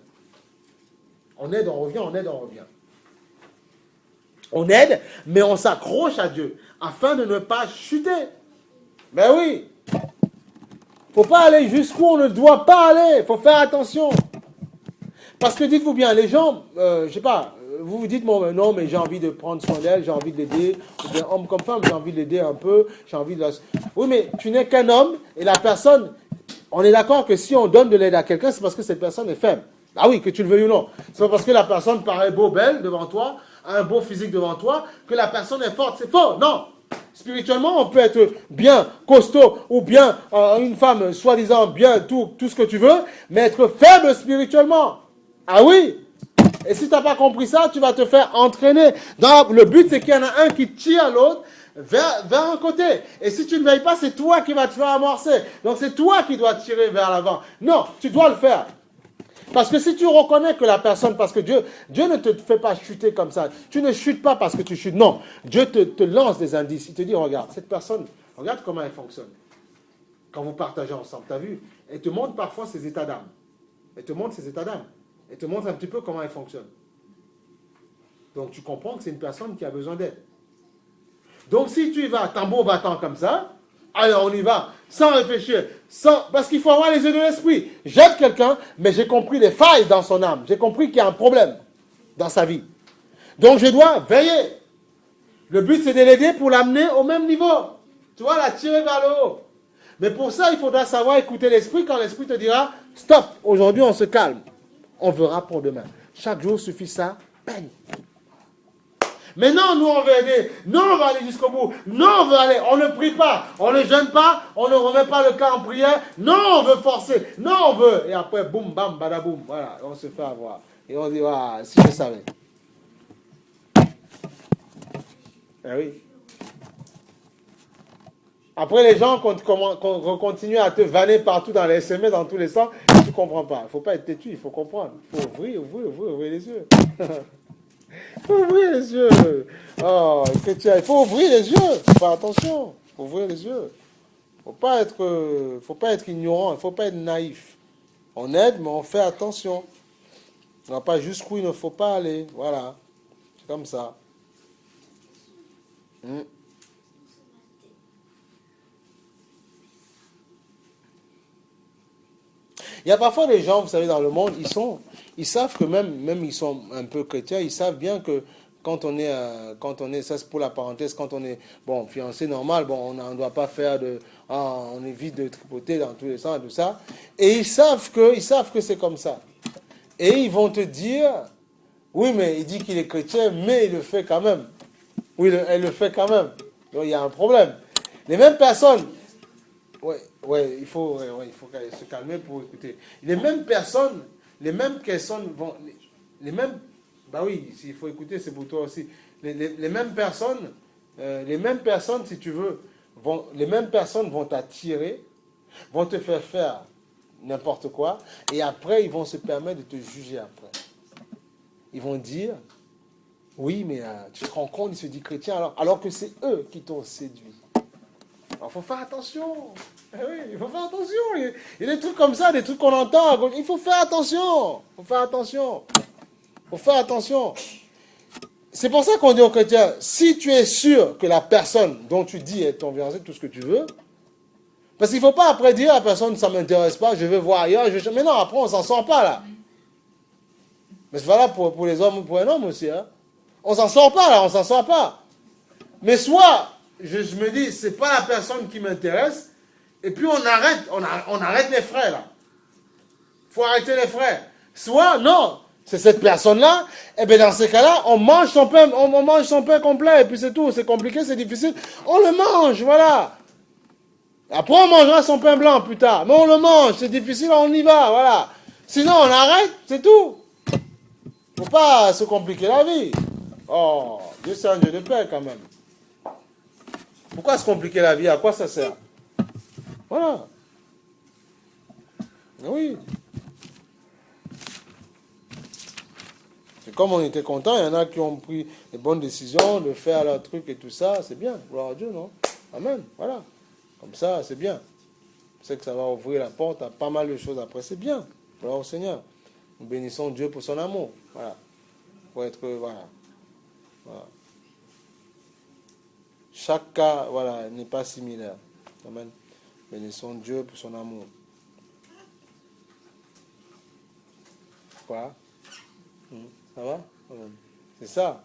On aide, on revient, on aide, on revient. On aide, mais on s'accroche à Dieu, afin de ne pas chuter. Ben oui. Il ne faut pas aller jusqu'où on ne doit pas aller. Il faut faire attention. Parce que dites-vous bien, les gens, je ne sais pas, vous vous dites, bon, non, mais j'ai envie de prendre soin d'elle, j'ai envie de l'aider, ou bien homme comme femme, j'ai envie de l'aider un peu, j'ai envie de la... Oui, mais tu n'es qu'un homme, et la personne, on est d'accord que si on donne de l'aide à quelqu'un, c'est parce que cette personne est faible. Ah oui, que tu le veuilles ou non. C'est pas parce que la personne paraît beau, belle devant toi, a un beau physique devant toi, que la personne est forte. C'est faux, non. Spirituellement, on peut être bien costaud, ou bien une femme soi-disant bien, tout ce que tu veux, mais être faible spirituellement. Ah oui. Et si tu n'as pas compris ça, tu vas te faire entraîner. Le but, c'est qu'il y en a un qui tire l'autre vers un côté. Et si tu ne veilles pas, c'est toi qui vas te faire amorcer. Donc c'est toi qui dois tirer vers l'avant. Non, tu dois le faire. Parce que si tu reconnais que la personne, parce que Dieu ne te fait pas chuter comme ça. Tu ne chutes pas parce que tu chutes. Non, Dieu te lance des indices. Il te dit, regarde, cette personne, regarde comment elle fonctionne. Quand vous partagez ensemble, tu as vu? Elle te montre parfois ses états d'âme. Elle te montre ses états d'âme. Elle te montre un petit peu comment elle fonctionne. Donc tu comprends que c'est une personne qui a besoin d'aide. Donc si tu y vas tambour battant comme ça, alors on y va, sans réfléchir, parce qu'il faut avoir les yeux de l'esprit. J'aide quelqu'un, mais j'ai compris les failles dans son âme. J'ai compris qu'il y a un problème dans sa vie. Donc je dois veiller. Le but, c'est de l'aider pour l'amener au même niveau. Tu vois, la tirer vers le haut. Mais pour ça, il faudra savoir écouter l'esprit quand l'esprit te dira, stop, aujourd'hui on se calme. On verra pour demain. Chaque jour suffit ça, bang. Mais non, nous on veut aider. Non, on va aller jusqu'au bout. Non, on veut aller. On ne prie pas. On ne jeûne pas. On ne remet pas le cas en prière. Non, on veut forcer. Non, on veut. Et après, boum, bam, badaboum. Voilà, on se fait avoir. Et on dit, ah, si je savais. Eh oui. Après, les gens continuent à te vanner partout dans les SMS, dans tous les sens. Tu ne comprends pas. Il ne faut pas être têtu, il faut comprendre. Il faut ouvrir les yeux. Il faut ouvrir les yeux. Oh, chrétien, il faut ouvrir les yeux. Faire attention. Il faut ouvrir les yeux. Il ne faut pas être ignorant. Il ne faut pas être naïf. On aide, mais on fait attention. On n'a pas jusqu'où il ne faut pas aller. Voilà. C'est comme ça. Il y a parfois des gens, vous savez, dans le monde, ils savent que même ils sont un peu chrétiens, ils savent bien que quand on est, ça c'est pour la parenthèse, quand on est, bon, fiancé normal, bon, on ne doit pas faire on évite de tripoter dans tous les sens et tout ça. Et ils savent que c'est comme ça. Et ils vont te dire, oui, mais il dit qu'il est chrétien, mais il le fait quand même. Oui, elle le fait quand même. Donc il y a un problème. Les mêmes personnes, il faut se calmer pour écouter. Les mêmes personnes Bah oui, s'il faut écouter, c'est pour toi aussi. Les mêmes personnes, si tu veux, les mêmes personnes vont t'attirer, vont te faire n'importe quoi, et après, ils vont se permettre de te juger après. Ils vont dire, oui, mais tu te rends compte, il se dit chrétien, alors que c'est eux qui t'ont séduit. Alors, il faut faire attention. Eh oui, il faut faire attention. Il y a des trucs comme ça, des trucs qu'on entend. Il faut faire attention. Il faut faire attention. Il faut faire attention. C'est pour ça qu'on dit aux chrétiens, si tu es sûr que la personne dont tu dis est ton fiancé, tout ce que tu veux, parce qu'il ne faut pas après dire à la personne, ça ne m'intéresse pas, je vais voir ailleurs. Mais non, après, on ne s'en sort pas là. Mais c'est valable pour les hommes ou pour un homme aussi. Hein. On ne s'en sort pas là, on ne s'en sort pas. Mais soit, je me dis, ce n'est pas la personne qui m'intéresse, et puis on arrête les frais là. Il faut arrêter les frais. Soit, non, c'est cette personne-là, et bien dans ces cas-là, on mange son pain complet, et puis c'est tout. C'est compliqué, c'est difficile. On le mange, voilà. Après, on mangera son pain blanc plus tard. Mais on le mange, c'est difficile, on y va, voilà. Sinon, on arrête, c'est tout. Faut pas se compliquer la vie. Oh, Dieu c'est un Dieu de paix quand même. Pourquoi se compliquer la vie? À quoi ça sert? Voilà. Oui. C'est comme on était content, il y en a qui ont pris les bonnes décisions de faire leur truc et tout ça, c'est bien. Gloire à Dieu, non? Amen. Voilà. Comme ça, c'est bien. C'est que ça va ouvrir la porte à pas mal de choses après. C'est bien. Gloire au Seigneur. Nous bénissons Dieu pour son amour. Voilà. Pour être, voilà. Chaque cas, voilà, n'est pas similaire. Amen. Bénissons Dieu pour son amour. Quoi? Ça va? Amen. C'est ça.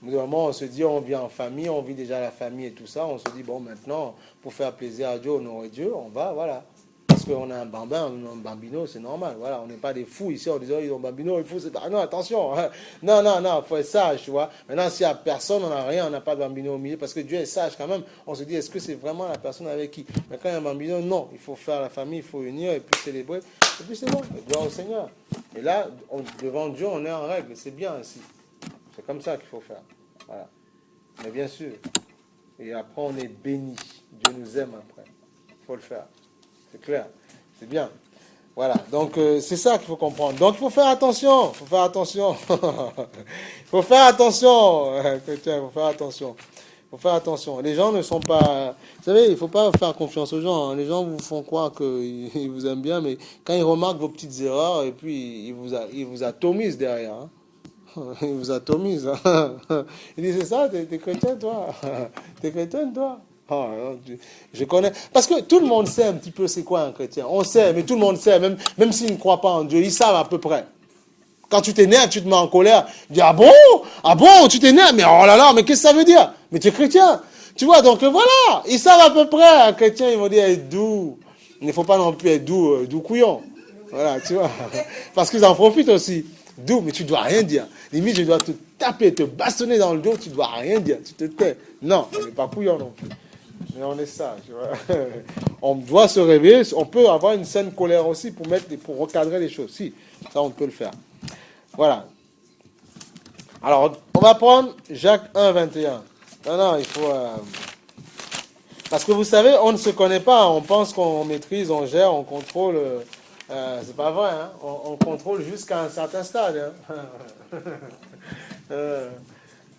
Normalement, on se dit, on vit en famille, on vit déjà la famille et tout ça. On se dit, bon, maintenant, pour faire plaisir à Dieu, honorer Dieu, on va, voilà. Parce qu'on a un bambin, un bambino, c'est normal. Voilà, on n'est pas des fous ici en disant, ils ont un bambino, il faut... Ah non, attention. Non, il faut être sage, tu vois. Maintenant, s'il n'y a personne, on n'a rien, on n'a pas de bambino au milieu, parce que Dieu est sage quand même. On se dit, est-ce que c'est vraiment la personne avec qui? Mais quand il y a un bambino, non. Il faut faire la famille, il faut unir et puis célébrer. Et puis c'est bon, gloire au Seigneur. Et là, devant Dieu, on est en règle. C'est bien ainsi. C'est comme ça qu'il faut faire. Voilà. Mais bien sûr. Et après, on est béni. Dieu nous aime après. Il faut le faire. C'est clair. C'est bien. Voilà. Donc, c'est ça qu'il faut comprendre. Donc, il faut faire attention. Il faut faire attention. Il faut faire attention. Chrétien, il faut faire attention. Il faut faire attention. Les gens ne sont pas... Vous savez, il ne faut pas faire confiance aux gens. Hein. Les gens vous font croire qu'ils vous aiment bien, mais quand ils remarquent vos petites erreurs, et puis ils vous atomisent derrière. Hein. Ils vous atomisent. Hein. Ils disent, c'est ça, t'es chrétien, toi. T'es chrétien, toi. Oh, je connais. Parce que tout le monde sait un petit peu c'est quoi un chrétien. On sait, mais tout le monde sait, même s'ils ne croient pas en Dieu, ils savent à peu près. Quand tu t'énerves, tu te mets en colère. Tu dis, ah bon, tu t'énerves, mais oh là là, mais qu'est-ce que ça veut dire? Mais tu es chrétien. Tu vois, donc voilà, ils savent à peu près, un chrétien, ils vont dire, être doux. Il ne faut pas non plus être doux couillon. Voilà, tu vois. Parce qu'ils en profitent aussi. Doux, mais tu ne dois rien dire. Limite, je dois te taper, te bastonner dans le dos, tu ne dois rien dire. Tu te tais. Non, on n'est pas couillon non plus. Mais on est sage. Tu vois. On doit se réveiller. On peut avoir une saine colère aussi pour recadrer les choses. Si, ça, on peut le faire. Voilà. Alors, on va prendre Jacques 1, 21. Non, il faut... Parce que vous savez, on ne se connaît pas. On pense qu'on maîtrise, on gère, on contrôle... c'est pas vrai, hein? On contrôle jusqu'à un certain stade. Hein?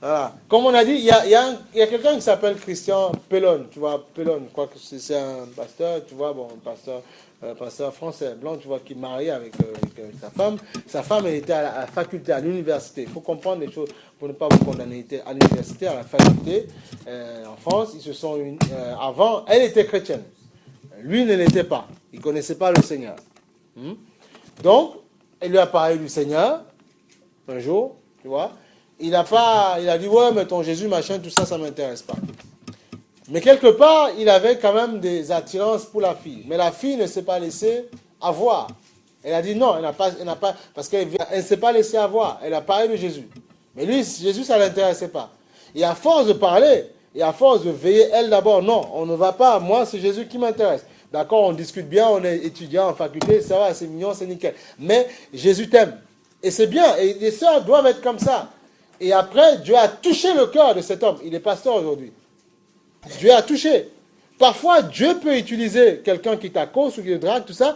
Voilà. Comme on a dit, il y a quelqu'un qui s'appelle Christian Pellon. Tu vois, Pellon, je crois que c'est un pasteur, tu vois, bon, pasteur français, blanc, tu vois, qui est marié avec sa femme. Sa femme, elle était à la faculté, à l'université. Il faut comprendre les choses pour ne pas vous condamner. Elle était à l'université, à la faculté, en France. Ils se sont unis. Avant, elle était chrétienne. Lui ne l'était pas. Il ne connaissait pas le Seigneur. Donc, elle lui a parlé du Seigneur, un jour, tu vois. Il a dit, ouais, mais ton Jésus, machin, tout ça, ça ne m'intéresse pas. Mais quelque part, il avait quand même des attirances pour la fille. Mais la fille ne s'est pas laissée avoir. Elle a dit non, elle n'a pas, parce qu'elle ne s'est pas laissée avoir. Elle a parlé de Jésus. Mais lui, Jésus, ça ne l'intéressait pas. Et à force de parler, et à force de veiller, elle d'abord, non, on ne va pas, moi, c'est Jésus qui m'intéresse. D'accord, on discute bien, on est étudiant en faculté, ça va, c'est mignon, c'est nickel. Mais Jésus t'aime. Et c'est bien. Et les sœurs doivent être comme ça. Et après, Dieu a touché le cœur de cet homme. Il est pasteur aujourd'hui. Dieu a touché. Parfois, Dieu peut utiliser quelqu'un qui t'accoste ou qui te drague, tout ça,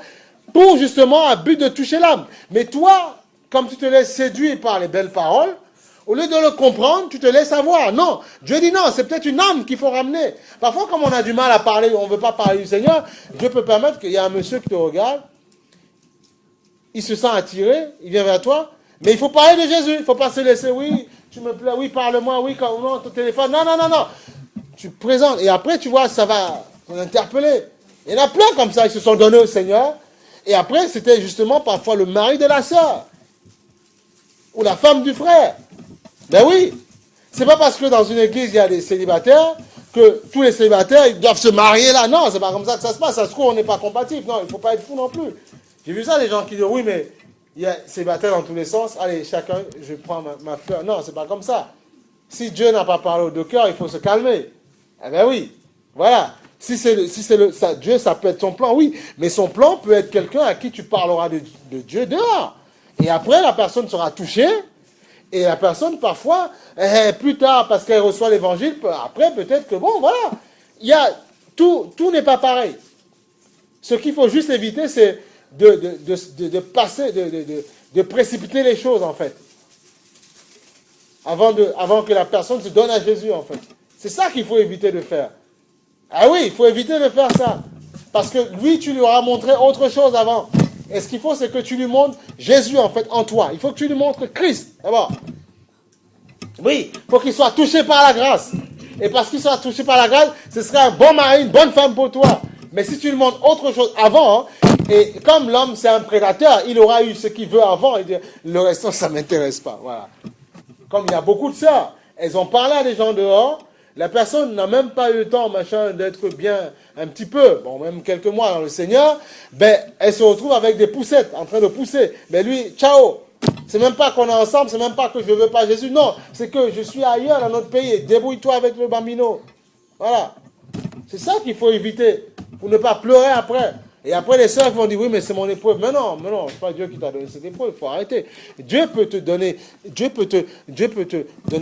pour justement un but de toucher l'âme. Mais toi, comme tu te laisses séduire par les belles paroles, au lieu de le comprendre, tu te laisses avoir. Non, Dieu dit non, c'est peut-être une âme qu'il faut ramener. Parfois, comme on a du mal à parler, on ne veut pas parler du Seigneur, Dieu peut permettre qu'il y ait un monsieur qui te regarde, il se sent attiré, il vient vers toi, mais il faut parler de Jésus. Il ne faut pas se laisser, oui, tu me plais, oui, parle-moi, oui, quand non, ton téléphone. Non, non, non, non. Tu présentes, et après, tu vois, ça va interpeller. Il y en a plein comme ça, ils se sont donnés au Seigneur. Et après, c'était justement parfois le mari de la sœur, ou la femme du frère. Ben oui, c'est pas parce que dans une église, il y a des célibataires, que tous les célibataires, ils doivent se marier là. Non, c'est pas comme ça que ça se passe. Ça se trouve, on n'est pas compatibles. Non, il ne faut pas être fou non plus. J'ai vu ça, les gens qui disent, oui, mais il y a célibataires dans tous les sens. Allez, chacun, je prends ma fleur. Non, c'est pas comme ça. Si Dieu n'a pas parlé aux deux cœurs, il faut se calmer. Eh ben oui, voilà. Si Dieu, ça peut être son plan, oui. Mais son plan peut être quelqu'un à qui tu parleras de Dieu dehors. Et après, la personne sera touchée. Et la personne, parfois, plus tard, parce qu'elle reçoit l'évangile, après, peut-être que, bon, voilà. Il y a, tout n'est pas pareil. Ce qu'il faut juste éviter, c'est de passer, de précipiter les choses, en fait. Avant que la personne se donne à Jésus, en fait. C'est ça qu'il faut éviter de faire. Ah oui, il faut éviter de faire ça. Parce que lui, tu lui auras montré autre chose avant. Et ce qu'il faut, c'est que tu lui montres Jésus, en fait, en toi. Il faut que tu lui montres Christ, d'abord. Oui, il faut qu'il soit touché par la grâce. Et parce qu'il soit touché par la grâce, ce sera un bon mari, une bonne femme pour toi. Mais si tu lui montres autre chose avant, hein, et comme l'homme, c'est un prédateur, il aura eu ce qu'il veut avant, et le restant, ça ne m'intéresse pas. Voilà. Comme il y a beaucoup de sœurs, elles ont parlé à des gens dehors, la personne n'a même pas eu le temps, machin, d'être bien un petit peu, bon, même quelques mois dans le Seigneur, ben, elle se retrouve avec des poussettes, en train de pousser. Ben lui, ciao. C'est même pas qu'on est ensemble, c'est même pas que je ne veux pas Jésus. Non, c'est que je suis ailleurs dans notre pays. Débrouille-toi avec le bambino. Voilà. C'est ça qu'il faut éviter, pour ne pas pleurer après. Et après, les sœurs vont dire, oui, mais c'est mon épreuve. Mais non, c'est pas Dieu qui t'a donné cette épreuve, il faut arrêter. Dieu peut te donner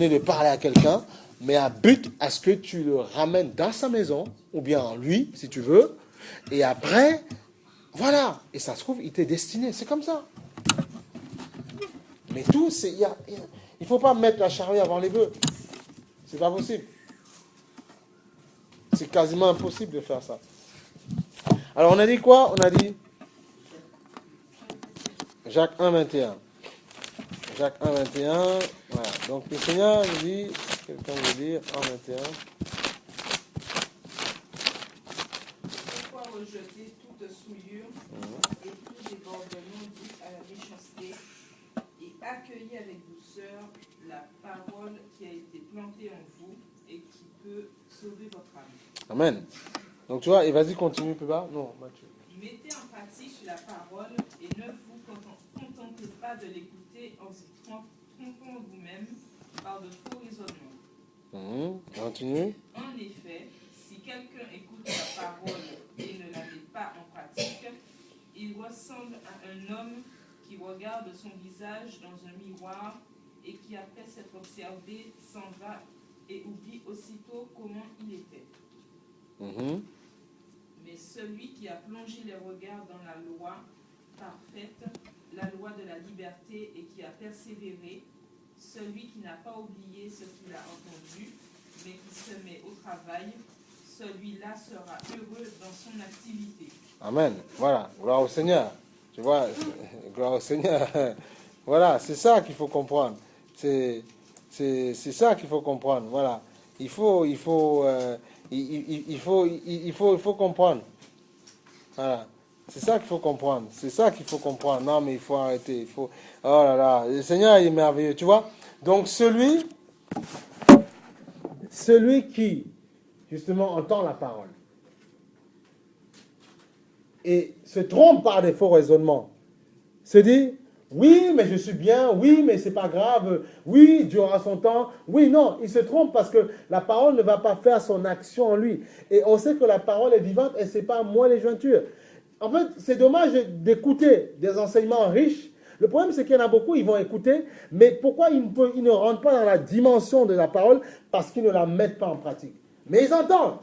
de parler à quelqu'un, mais à but à ce que tu le ramènes dans sa maison, ou bien en lui, si tu veux. Et après, voilà. Et ça se trouve, il t'est destiné. C'est comme ça. Mais tout, il ne faut pas mettre la charrue avant les bœufs. C'est pas possible. C'est quasiment impossible de faire ça. Alors on a dit quoi? On a dit Jacques 1, 21. Jacques 1, 21. Voilà. Donc le Seigneur nous dit, quelqu'un veut dire 1, 21. Pourquoi rejeter toute souillure et tout débordement dû à la méchanceté et accueillir avec douceur la parole qui a été plantée en vous et qui peut sauver votre âme. Amen. Donc tu vois, et vas-y, continue plus bas. Non, Mathieu. Mettez en pratique la parole et ne vous contentez pas de l'écouter en vous trompant vous-même par de faux raisonnements. Continue. En effet, si quelqu'un écoute la parole et ne la met pas en pratique, il ressemble à un homme qui regarde son visage dans un miroir et qui, après s'être observé, s'en va et oublie aussitôt comment il était. Mais celui qui a plongé les regards dans la loi parfaite, la loi de la liberté, et qui a persévéré, celui qui n'a pas oublié ce qu'il a entendu, mais qui se met au travail, celui-là sera heureux dans son activité. Amen. Voilà. Gloire au Seigneur. Tu vois, gloire au Seigneur. Voilà, c'est ça qu'il faut comprendre. C'est ça qu'il faut comprendre. Voilà. Il faut comprendre. Voilà. C'est ça qu'il faut comprendre. C'est ça qu'il faut comprendre. Non, mais il faut arrêter. Oh là là. Le Seigneur, il est merveilleux. Tu vois? Donc, celui qui, justement, entend la parole et se trompe par des faux raisonnements, se dit, oui, mais je suis bien, oui, mais c'est pas grave, oui, Dieu aura son temps, oui, non, il se trompe parce que la parole ne va pas faire son action en lui. Et on sait que la parole est vivante et c'est pas moi les jointures. En fait, c'est dommage d'écouter des enseignements riches Le problème, c'est qu'il y en a beaucoup, ils vont écouter, mais pourquoi ils ne rentrent pas dans la dimension de la parole? Parce qu'ils ne la mettent pas en pratique. Mais ils entendent.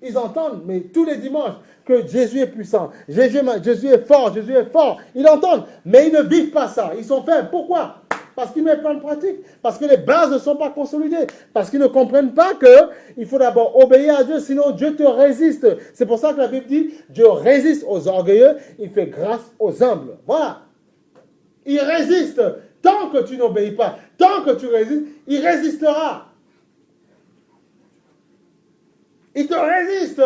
Ils entendent, mais tous les dimanches, que Jésus est puissant, Jésus est fort, Jésus est fort. Ils entendent, mais ils ne vivent pas ça. Ils sont faibles. Pourquoi? Parce qu'ils ne mettent pas en pratique. Parce que les bases ne sont pas consolidées. Parce qu'ils ne comprennent pas qu'il faut d'abord obéir à Dieu, sinon Dieu te résiste. C'est pour ça que la Bible dit, Dieu résiste aux orgueilleux, il fait grâce aux humbles. Voilà. Il résiste. Tant que tu n'obéis pas, tant que tu résistes, il résistera. Il te résiste.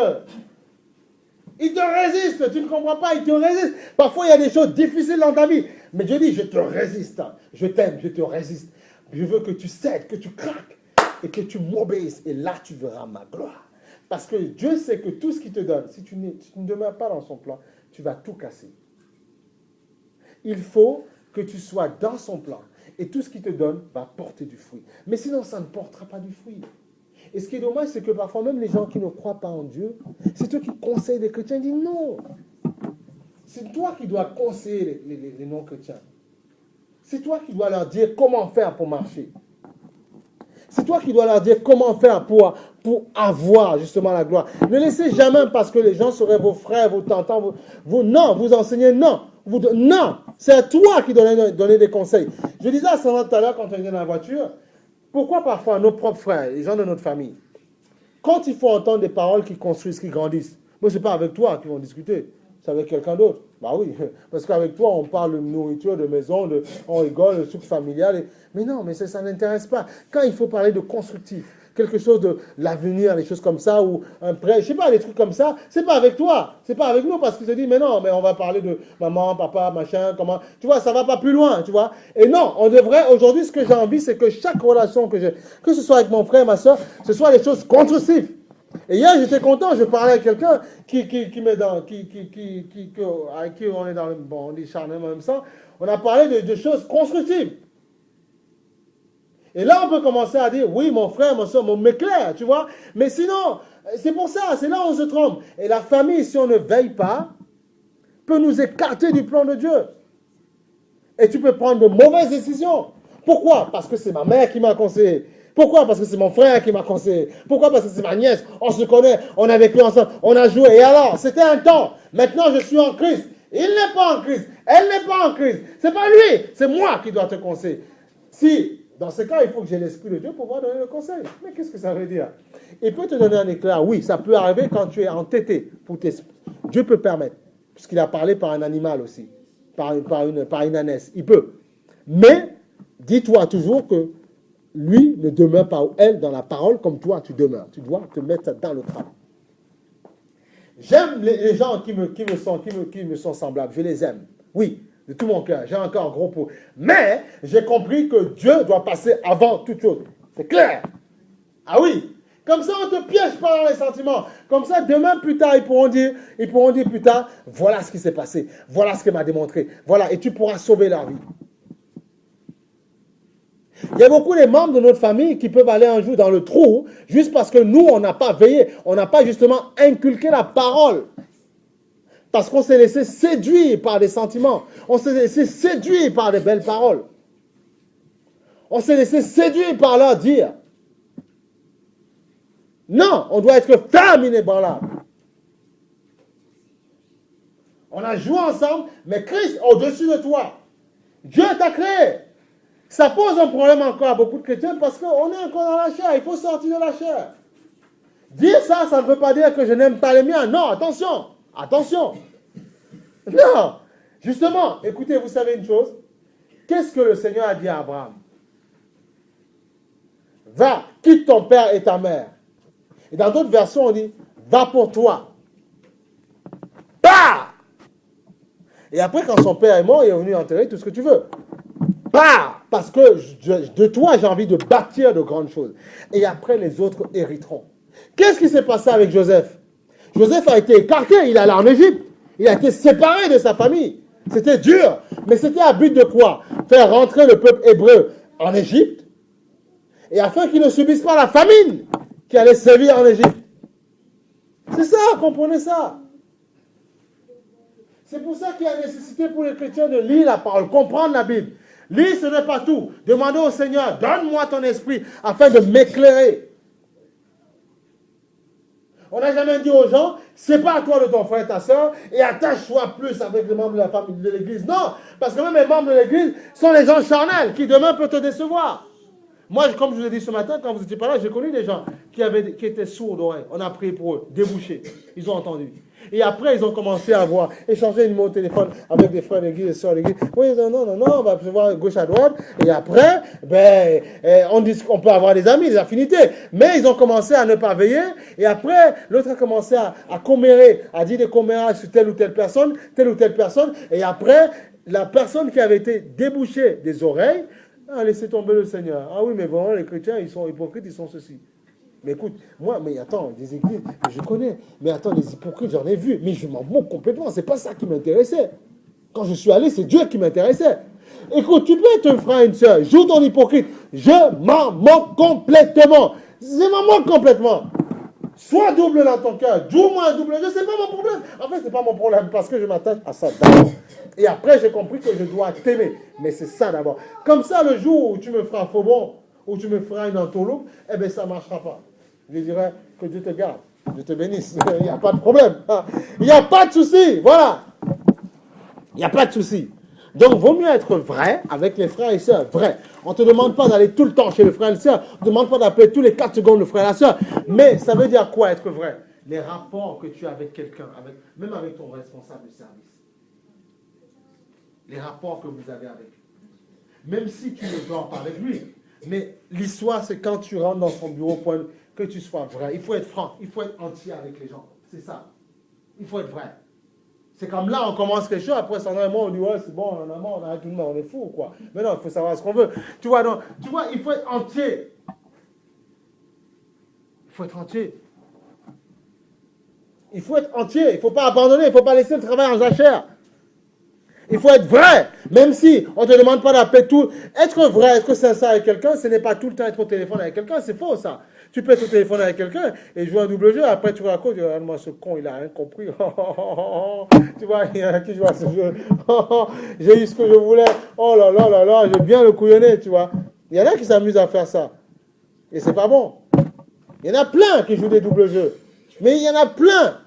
Il te résiste. Tu ne comprends pas, il te résiste. Parfois, il y a des choses difficiles dans ta vie. Mais Dieu dit, je te résiste. Je t'aime, je te résiste. Je veux que tu cèdes, que tu craques et que tu m'obéisses. Et là, tu verras ma gloire. Parce que Dieu sait que tout ce qu'il te donne, si tu ne demeures pas dans son plan, tu vas tout casser. Il faut que tu sois dans son plan. Et tout ce qu'il te donne va porter du fruit. Mais sinon, ça ne portera pas du fruit. Et ce qui est dommage, c'est que parfois même les gens qui ne croient pas en Dieu, c'est toi qui conseillent les chrétiens, ils disent non. C'est toi qui dois conseiller les non-chrétiens. C'est toi qui dois leur dire comment faire pour marcher. C'est toi qui dois leur dire comment faire pour avoir justement la gloire. Ne laissez jamais parce que les gens seraient vos frères, vos tantants, non, vous enseignez non. Non, c'est à toi qui dois donner des conseils. Je disais à Sandra tout à l'heure quand on était dans la voiture, pourquoi parfois nos propres frères, les gens de notre famille, quand il faut entendre des paroles qui construisent, qui grandissent, moi ce n'est pas avec toi qu'ils vont discuter, c'est avec quelqu'un d'autre. Bah oui, parce qu'avec toi on parle de nourriture, de maison, on rigole, de trucs familial. Mais non, mais ça n'intéresse pas. Quand il faut parler de constructif, quelque chose de l'avenir, des choses comme ça, ou un prêt, je sais pas, des trucs comme ça, c'est pas avec toi, c'est pas avec nous, parce qu'ils se disent, mais non, mais on va parler de maman, papa, machin, comment, tu vois, ça va pas plus loin, tu vois. Et non, on devrait, aujourd'hui, ce que j'ai envie, c'est que chaque relation que j'ai, que ce soit avec mon frère, ma soeur, ce soit des choses constructives. Et hier, j'étais content, je parlais à quelqu'un avec qui on est dans le, bon, on dit charnel en même temps, on a parlé de choses constructives. Et là, on peut commencer à dire, oui, mon frère, mon soeur, mon m'éclaire, tu vois. Mais sinon, c'est pour ça, c'est là où on se trompe. Et la famille, si on ne veille pas, peut nous écarter du plan de Dieu. Et tu peux prendre de mauvaises décisions. Pourquoi? Parce que c'est ma mère qui m'a conseillé. Pourquoi? Parce que c'est mon frère qui m'a conseillé. Pourquoi? Parce que c'est ma nièce. On se connaît, on a vécu ensemble, on a joué. Et alors, c'était un temps. Maintenant, je suis en Christ. Il n'est pas en Christ. Elle n'est pas en Christ. C'est pas lui, c'est moi qui dois te conseiller. Si, dans ce cas, il faut que j'ai l'Esprit de Dieu pour pouvoir donner le conseil. Mais qu'est-ce que ça veut dire? Il peut te donner un éclair. Oui, ça peut arriver quand tu es entêté. Dieu peut permettre. Puisqu'il a parlé par un animal aussi. Par une ânesse. Il peut. Mais, dis-toi toujours que lui ne demeure pas, ou elle, dans la parole comme toi, tu demeures. Tu dois te mettre dans le travail. J'aime les gens qui me sont semblables. Je les aime. Oui, de tout mon cœur. J'ai encore un gros pot. Mais, j'ai compris que Dieu doit passer avant toute chose. C'est clair. Ah oui. Comme ça, on ne te piège pas dans les sentiments. Comme ça, demain, plus tard, ils pourront dire plus tard, voilà ce qui s'est passé. Voilà ce qu'elle m'a démontré. Voilà, et tu pourras sauver leur vie. Il y a beaucoup de membres de notre famille qui peuvent aller un jour dans le trou juste parce que nous, on n'a pas veillé, on n'a pas justement inculqué la parole. Parce qu'on s'est laissé séduire par des sentiments. On s'est laissé séduire par des belles paroles. On s'est laissé séduire par leur dire. Non, on doit être ferme, inébranlable. On a joué ensemble, mais Christ au-dessus de toi. Dieu t'a créé. Ça pose un problème encore à beaucoup de chrétiens parce qu'on est encore dans la chair. Il faut sortir de la chair. Dire ça, ça ne veut pas dire que je n'aime pas les miens. Non, attention. Attention. Non. Justement, écoutez, vous savez une chose. Qu'est-ce que le Seigneur a dit à Abraham? Va, quitte ton père et ta mère. Et dans d'autres versions, on dit, va pour toi. Bah! Et après, quand son père est mort, il est venu enterrer tout ce que tu veux. Bah! Parce que de toi, j'ai envie de bâtir de grandes choses. Et après, les autres hériteront. Qu'est-ce qui s'est passé avec Joseph? Joseph a été écarté, il est allé en Égypte. Il a été séparé de sa famille. C'était dur. Mais c'était à but de quoi? Faire rentrer le peuple hébreu en Égypte. Et afin qu'ils ne subissent pas la famine qui allait sévir en Égypte. C'est ça, comprenez ça. C'est pour ça qu'il y a nécessité pour les chrétiens de lire la parole, comprendre la Bible. Lire, ce n'est pas tout. Demandez au Seigneur, donne-moi ton esprit afin de m'éclairer. On n'a jamais dit aux gens, sépare-toi de ton frère et ta soeur et attache-toi plus avec les membres de la famille de l'église. Non, parce que même les membres de l'église sont les gens charnels qui demain peuvent te décevoir. Moi, comme je vous ai dit ce matin, quand vous n'étiez pas là, j'ai connu des gens qui étaient sourds d'oreilles. On a prié pour eux, débouchés. Ils ont entendu. Et après, ils ont commencé à échanger un numéro de téléphone avec des frères d'église et sœurs d'église. Oui, non, on va se voir gauche à droite. Et après, on dit qu'on peut avoir des amis, des affinités. Mais ils ont commencé à ne pas veiller. Et après, l'autre a commencé à commérer, à dire des commérages sur telle ou telle personne. Et après, la personne qui avait été débouchée des oreilles a laissé tomber le Seigneur. Ah oui, mais vraiment, les chrétiens, ils sont hypocrites, ils sont ceci. Mais écoute, mais attends, des églises, je connais. Mais attends, les hypocrites, j'en ai vu. Mais je m'en moque complètement. C'est pas ça qui m'intéressait. Quand je suis allé, c'est Dieu qui m'intéressait. Écoute, tu peux être un frère et une soeur, joue ton hypocrite. Je m'en moque complètement. Je m'en moque complètement. Sois double dans ton cœur. Joue-moi un double jeu, c'est pas mon problème. En fait, c'est pas mon problème parce que je m'attache à ça d'abord. Et après, j'ai compris que je dois t'aimer. Mais c'est ça d'abord. Comme ça, le jour où tu me feras faux bon, ou tu me feras une entourloupe, eh bien, ça ne marchera pas. Je dirais que Dieu te garde. Dieu te bénisse. Il n'y a pas de problème. Il n'y a pas de souci. Voilà. Il n'y a pas de souci. Donc, vaut mieux être vrai avec les frères et sœurs. Vrai. On ne te demande pas d'aller tout le temps chez le frère et la sœur. On ne te demande pas d'appeler tous les 4 secondes le frère et la sœur. Mais ça veut dire quoi être vrai? Les rapports que tu as avec quelqu'un, même avec ton responsable de service. Les rapports que vous avez avec lui. Même si tu ne dors pas avec lui. Mais l'histoire, c'est quand tu rentres dans son bureau, que tu sois vrai. Il faut être franc. Il faut être entier avec les gens. C'est ça. Il faut être vrai. C'est comme là, on commence quelque chose, après, Sandra et moi, on dit, ouais, c'est bon, on arrête tout le monde, on est fou, quoi. Mais non, il faut savoir ce qu'on veut. Tu vois, il faut être entier. Il faut être entier. Il faut être entier. Il ne faut pas abandonner. Il ne faut pas laisser le travail en jachère. Il faut être vrai. Même si on ne te demande pas d'appeler tout. Être vrai, être sincère avec quelqu'un, ce n'est pas tout le temps être au téléphone avec quelqu'un. C'est faux, ça. Tu peux être au téléphone avec quelqu'un et jouer un double jeu. Après, tu racontes, moi, ce con, il n'a rien compris. Tu vois, il y en a qui jouent à ce jeu. J'ai eu ce que je voulais. Oh là là là là, j'ai bien le couillonner, tu vois. Il y en a qui s'amusent à faire ça. Et c'est pas bon. Il y en a plein qui jouent des doubles jeux. Mais il y en a plein.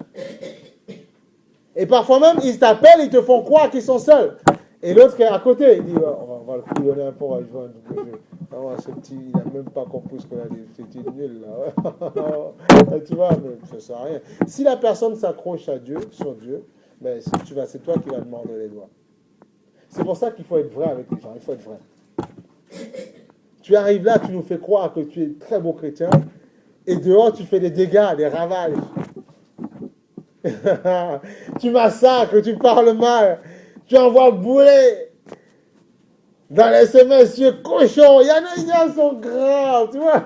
Et parfois même, ils t'appellent, ils te font croire qu'ils sont seuls. Et l'autre qui est à côté, il dit, on va le couillonner un peu, on va jouer un double jeu. Ah, ce petit, il n'a même pas compris ce qu'on a dit. C'était nul, là. Tu vois, mais ça ne sert à rien. Si la personne s'accroche à Dieu, sur Dieu, ben, c'est toi qui vas te mordre les doigts. C'est pour ça qu'il faut être vrai avec les gens. Il faut être vrai. Tu arrives là, tu nous fais croire que tu es très beau chrétien, et dehors, tu fais des dégâts, des ravages. Tu massacres, tu parles mal, tu envoies bouler dans les SMS, tu es cochon. Il y en a, ils sont graves, tu vois.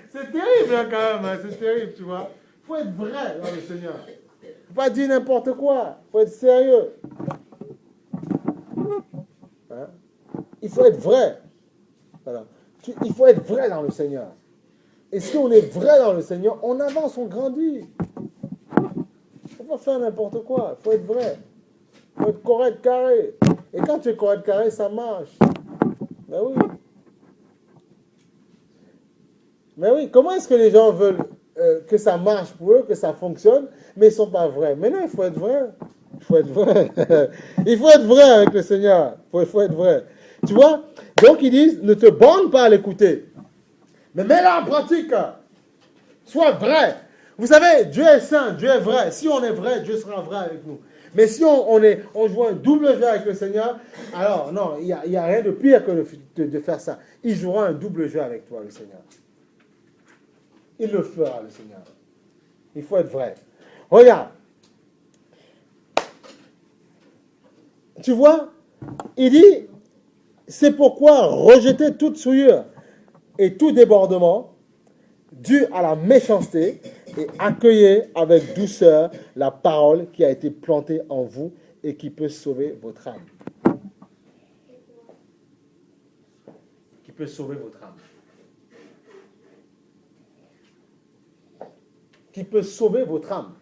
C'est terrible, hein, quand même, hein, c'est terrible, tu vois. Il faut être vrai dans le Seigneur. Il ne faut pas dire n'importe quoi. Il faut être sérieux. Hein? Il faut être vrai. Voilà. Il faut être vrai dans le Seigneur. Et si on est vrai dans le Seigneur, on avance, on grandit. Il ne faut pas faire n'importe quoi. Il faut être vrai. Il faut être correct, carré. Et quand tu es correct, carré, ça marche. Ben oui. Mais oui, comment est-ce que les gens veulent que ça marche pour eux, que ça fonctionne, mais ils ne sont pas vrais? Mais non, il faut être vrai. Il faut être vrai. Il faut être vrai avec le Seigneur. Il faut être vrai. Tu vois? Donc ils disent, ne te borne pas à l'écouter. Mais mets-la en pratique. Sois vrai. Vous savez, Dieu est saint, Dieu est vrai. Si on est vrai, Dieu sera vrai avec nous. Mais si on joue un double jeu avec le Seigneur, alors non, il n'y a rien de pire que de faire ça. Il jouera un double jeu avec toi, le Seigneur. Il le fera, le Seigneur. Il faut être vrai. Regarde. Tu vois, il dit, c'est pourquoi rejeter toute souillure et tout débordement dû à la méchanceté et accueillez avec douceur la parole qui a été plantée en vous et qui peut sauver votre âme. Qui peut sauver votre âme. Qui peut sauver votre âme.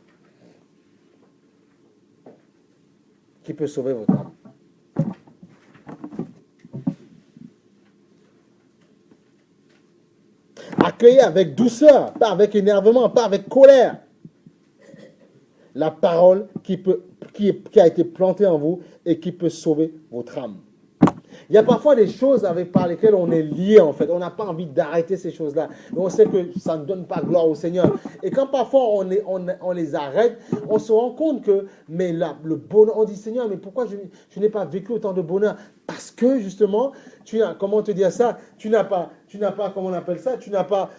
peut sauver votre âme. Accueillez avec douceur, pas avec énervement, pas avec colère, la parole qui a été plantée en vous et qui peut sauver votre âme. Il y a parfois des choses par lesquelles on est lié en fait. On n'a pas envie d'arrêter ces choses-là. Mais on sait que ça ne donne pas gloire au Seigneur. Et quand parfois on les arrête, on se rend compte que le bonheur, on dit Seigneur, mais pourquoi je n'ai pas vécu autant de bonheur? Parce que justement, comment te dire ça? Tu n'as pas, comment on appelle ça? Tu n'as pas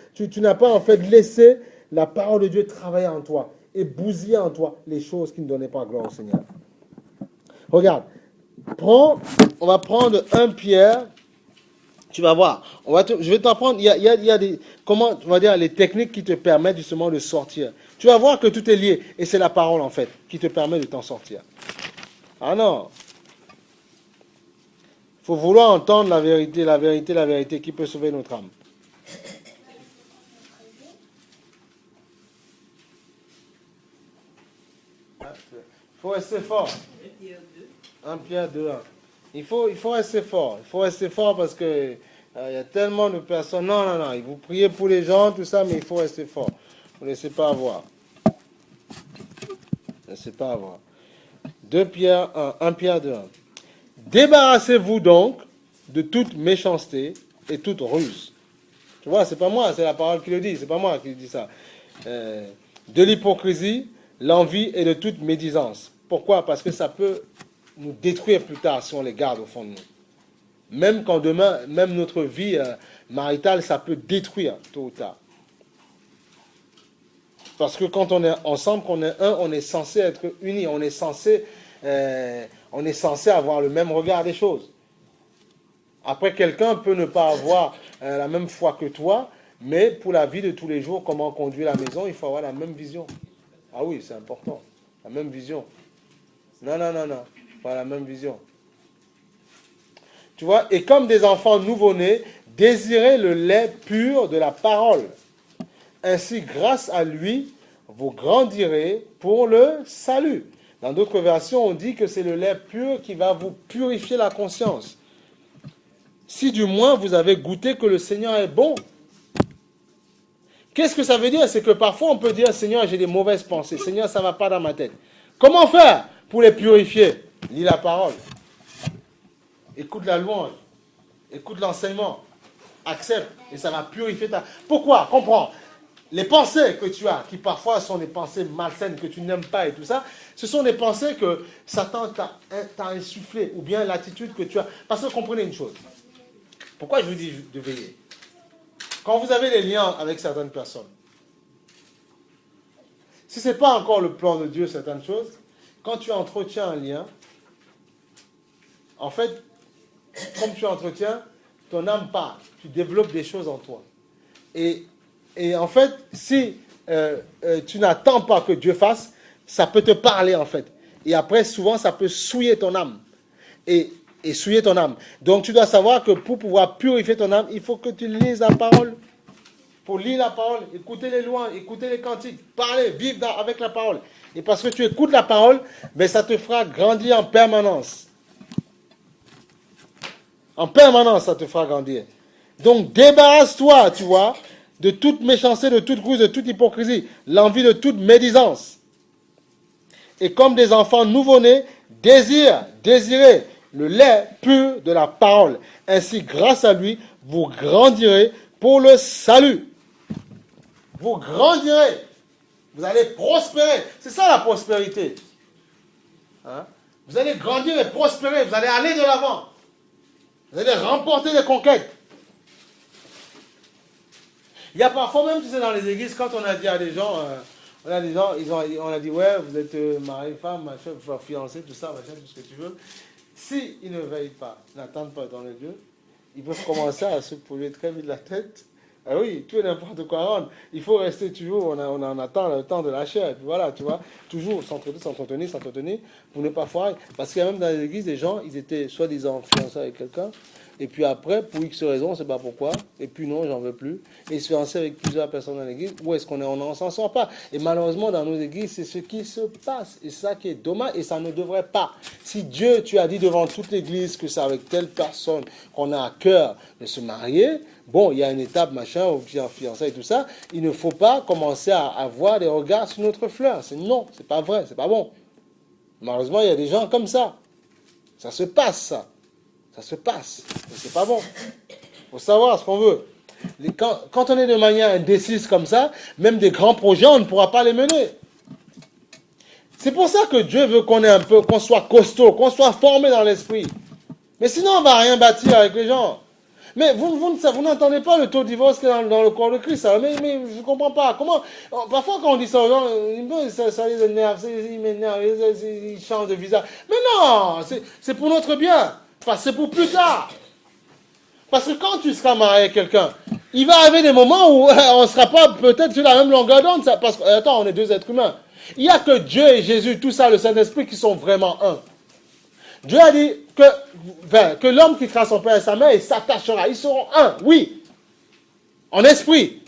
en fait laissé la parole de Dieu travailler en toi et bousiller en toi les choses qui ne donnaient pas gloire au Seigneur. Regarde. On va prendre 1 Pierre, tu vas voir, je vais t'apprendre, il y a des, comment, on va dire, les techniques qui te permettent justement de sortir. Tu vas voir que tout est lié, et c'est la parole en fait, qui te permet de t'en sortir. Ah non, il faut vouloir entendre la vérité qui peut sauver notre âme. Il faut rester fort. 1 Pierre 2, 1. Il faut rester fort. Il faut rester fort parce que il y a tellement de personnes. Non. Vous priez pour les gens, tout ça, mais il faut rester fort. Ne laissez pas avoir. Ne laissez pas avoir. 1 Pierre 2, 1. Débarrassez-vous donc de toute méchanceté et toute ruse. Tu vois, c'est pas moi, c'est la parole qui le dit. C'est pas moi qui dis ça. De l'hypocrisie, l'envie et de toute médisance. Pourquoi? Parce que ça peut nous détruire plus tard si on les garde au fond de nous. Même quand demain, même notre vie maritale, ça peut détruire tôt ou tard. Parce que quand on est ensemble, qu'on est un, on est censé être unis, on est censé avoir le même regard des choses. Après, quelqu'un peut ne pas avoir la même foi que toi, mais pour la vie de tous les jours, comment conduire la maison, il faut avoir la même vision. Ah oui, c'est important, la même vision. Non. Pas la même vision. Tu vois, et comme des enfants nouveau-nés, désirez le lait pur de la parole. Ainsi, grâce à lui, vous grandirez pour le salut. Dans d'autres versions, on dit que c'est le lait pur qui va vous purifier la conscience. Si du moins vous avez goûté que le Seigneur est bon. Qu'est-ce que ça veut dire? C'est que parfois on peut dire, Seigneur, j'ai des mauvaises pensées. Seigneur, ça ne va pas dans ma tête. Comment faire pour les purifier? Lis la parole. Écoute la louange. Écoute l'enseignement. Accepte. Et ça va purifier ta... Pourquoi? Comprends. Les pensées que tu as, qui parfois sont des pensées malsaines que tu n'aimes pas et tout ça, ce sont des pensées que Satan t'a insufflé. Ou bien l'attitude que tu as. Parce que comprenez une chose. Pourquoi je vous dis de veiller? Quand vous avez des liens avec certaines personnes, si ce n'est pas encore le plan de Dieu, certaines choses, quand tu entretiens un lien, en fait, comme tu entretiens, ton âme part. Tu développes des choses en toi. Et en fait, si tu n'attends pas que Dieu fasse, ça peut te parler en fait. Et après, souvent, ça peut souiller ton âme. Et souiller ton âme. Donc, tu dois savoir que pour pouvoir purifier ton âme, il faut que tu lises la parole. Il faut lire la parole, écouter les louanges, écouter les cantiques, parler, vivre avec la parole. Et parce que tu écoutes la parole, ben, ça te fera grandir en permanence. En permanence, ça te fera grandir. Donc, débarrasse-toi, tu vois, de toute méchanceté, de toute ruse, de toute hypocrisie, l'envie de toute médisance. Et comme des enfants nouveau-nés, désirez le lait pur de la parole. Ainsi, grâce à lui, vous grandirez pour le salut. Vous grandirez. Vous allez prospérer. C'est ça la prospérité. Hein? Vous allez grandir et prospérer. Vous allez aller de l'avant. Vous allez remporter des conquêtes. Il y a parfois même, tu sais, dans les églises, quand on a dit à des gens, on a dit, ouais, vous êtes mari, femme, machin, fiancé, tout ça, machin, tout ce que tu veux. S'ils ne veillent pas, n'attendent pas dans le Dieu, ils peuvent commencer à se polluer très vite la tête, Ah oui, tout et n'importe quoi rendre. Il faut rester toujours, on attend le temps de la chair. Et puis voilà, tu vois, toujours s'entretenir, pour ne pas foirer. Parce qu'il y a même dans les églises, des gens, ils étaient soi-disant fiancés avec quelqu'un. Et puis après, pour X raisons, on ne sait pas pourquoi. Et puis non, j'en veux plus. Et ils se fiancent avec plusieurs personnes dans l'église. Où est-ce qu'on est? On s'en sort pas. Et malheureusement, dans nos églises, c'est ce qui se passe. Et c'est ça qui est dommage. Et ça ne devrait pas. Si Dieu, tu as dit devant toute l'église que c'est avec telle personne qu'on a à cœur de se marier, bon, il y a une étape, machin, ou fiançailles et tout ça, il ne faut pas commencer à avoir des regards sur notre fleur. Non, c'est pas vrai, c'est pas bon. Malheureusement, il y a des gens comme ça. Ça se passe, ça. Ça se passe. Mais c'est pas bon. Il faut savoir ce qu'on veut. Quand on est de manière indécise comme ça, même des grands projets, on ne pourra pas les mener. C'est pour ça que Dieu veut qu'on soit costaud, qu'on soit formé dans l'esprit. Mais sinon, on ne va rien bâtir avec les gens. Mais vous n'entendez pas le taux de divorce qu'il y a dans le corps de Christ. Mais je ne comprends pas. Parfois, quand on dit ça aux gens, ça les énerve, ils m'énervent, ils changent de visage. Mais non, c'est pour notre bien. Parce que c'est pour plus tard. Parce que quand tu seras marié avec quelqu'un, il va arriver des moments où on ne sera pas peut-être sur la même longueur d'onde. Parce que, attends, on est deux êtres humains. Il n'y a que Dieu et Jésus, tout ça, le Saint-Esprit, qui sont vraiment un. Dieu a dit que l'homme quittera son père et sa mère, il s'attachera. Ils seront un, oui, en esprit.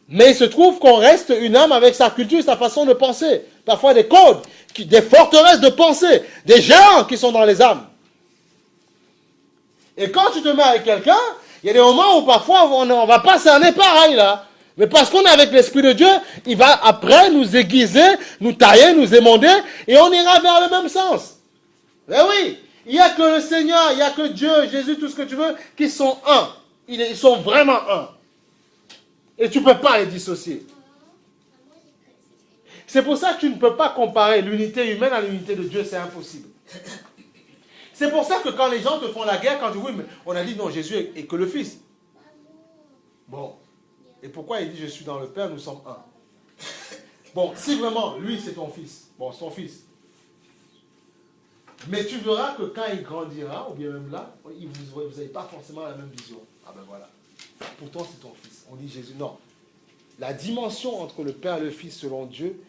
Mais il se trouve qu'on reste une âme avec sa culture, sa façon de penser. Parfois des codes, des forteresses de pensée, des géants qui sont dans les âmes. Et quand tu te mets avec quelqu'un, il y a des moments où parfois on ne va pas cerner pareil là. Mais parce qu'on est avec l'Esprit de Dieu, il va après nous aiguiser, nous tailler, nous émonder, et on ira vers le même sens. Mais oui, il n'y a que le Seigneur, il n'y a que Dieu, Jésus, tout ce que tu veux, qui sont un. Ils sont vraiment un. Et tu ne peux pas les dissocier. C'est pour ça que tu ne peux pas comparer l'unité humaine à l'unité de Dieu, c'est impossible. C'est pour ça que quand les gens te font la guerre, quand tu dis oui, mais on a dit non, Jésus est que le Fils. Bon. Et pourquoi il dit je suis dans le Père, nous sommes un? Bon, si vraiment lui c'est ton fils, bon, son fils. Mais tu verras que quand il grandira, ou bien même là, vous n'avez pas forcément la même vision. Ah ben voilà. Pourtant c'est ton fils. On dit Jésus. Non. La dimension entre le Père et le Fils selon Dieu,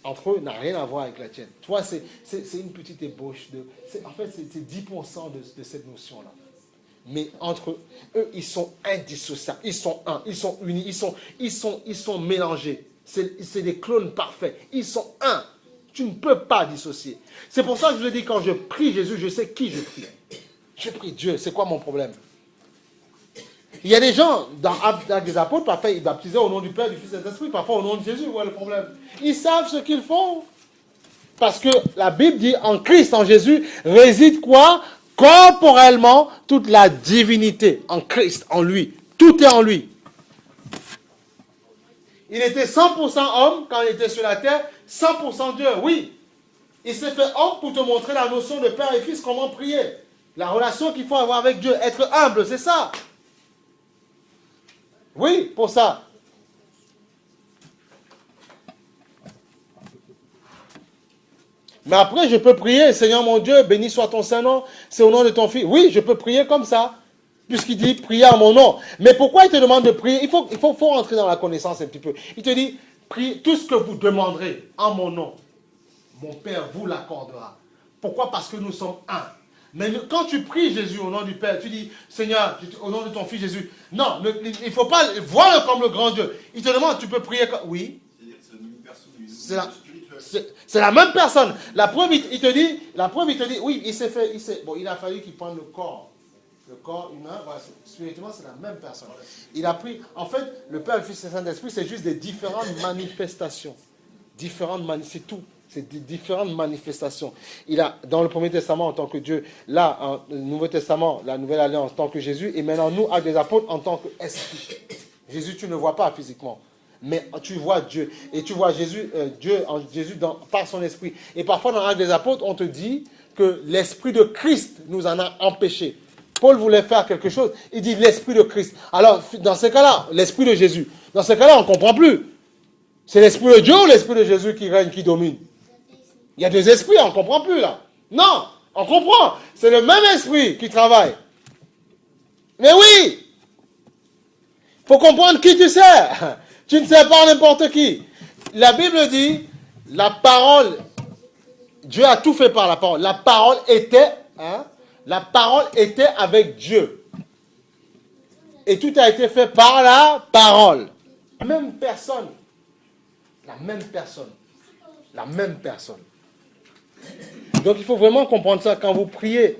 entre eux, n'a rien à voir avec la tienne. Toi, c'est une petite ébauche. En fait, c'est 10% de cette notion-là. Mais entre eux, ils sont indissociables. Ils sont un. Ils sont unis. Ils sont mélangés. C'est des clones parfaits. Ils sont un. Tu ne peux pas dissocier. C'est pour ça que je vous ai dit, quand je prie Jésus, je sais qui je prie. Je prie Dieu. C'est quoi mon problème? Il y a des gens, dans des apôtres, parfois ils baptisaient au nom du Père, du Fils et de l'Esprit, parfois au nom de Jésus. Voilà le problème. Ils savent ce qu'ils font. Parce que la Bible dit, en Christ, en Jésus, réside quoi? Corporellement, toute la divinité. En Christ, en lui. Tout est en lui. Il était 100% homme quand il était sur la terre, 100% Dieu, oui. Il s'est fait homme pour te montrer la notion de Père et Fils, comment prier. La relation qu'il faut avoir avec Dieu, être humble, c'est ça. Oui, pour ça. Mais après, je peux prier, Seigneur mon Dieu, béni soit ton Saint-Nom, c'est au nom de ton Fils. Oui, je peux prier comme ça, puisqu'il dit prier en mon nom. Mais pourquoi il te demande de prier? Il faut rentrer dans la connaissance un petit peu. Il te dit, priez tout ce que vous demanderez en mon nom. Mon Père vous l'accordera. Pourquoi? Parce que nous sommes un. Mais quand tu pries Jésus au nom du Père, tu dis, Seigneur, au nom de ton Fils Jésus. Non, il ne faut pas voir comme le grand Dieu. Il te demande, tu peux prier comme... Oui. C'est la même personne. La preuve, il te dit, oui, il a fallu qu'il prenne le corps. Le corps humain, voilà, spirituellement, c'est la même personne. Il a pris, en fait, le Père, le Fils et le Saint-Esprit, c'est juste des différentes manifestations. C'est tout. C'est des différentes manifestations. Il a, dans le Premier Testament, en tant que Dieu, là, le Nouveau Testament, la Nouvelle Alliance, en tant que Jésus, et maintenant, nous, avec des apôtres, en tant qu'esprit. Jésus, tu ne vois pas physiquement. Mais tu vois Dieu. Et tu vois Jésus, par son esprit. Et parfois, dans l'Acte des Apôtres, on te dit que l'esprit de Christ nous en a empêchés. Paul voulait faire quelque chose. Il dit l'esprit de Christ. Alors, dans ce cas-là, l'esprit de Jésus. Dans ce cas-là, on ne comprend plus. C'est l'esprit de Dieu ou l'esprit de Jésus qui règne, qui domine? Il y a deux esprits, on ne comprend plus là. Non, on comprend. C'est le même esprit qui travaille. Mais oui! Il faut comprendre qui tu sers. Tu ne sers pas n'importe qui. La Bible dit, la parole, Dieu a tout fait par la parole. La parole était avec Dieu. Et tout a été fait par la parole. La même personne. La même personne. La même personne. Donc il faut vraiment comprendre ça. Quand vous priez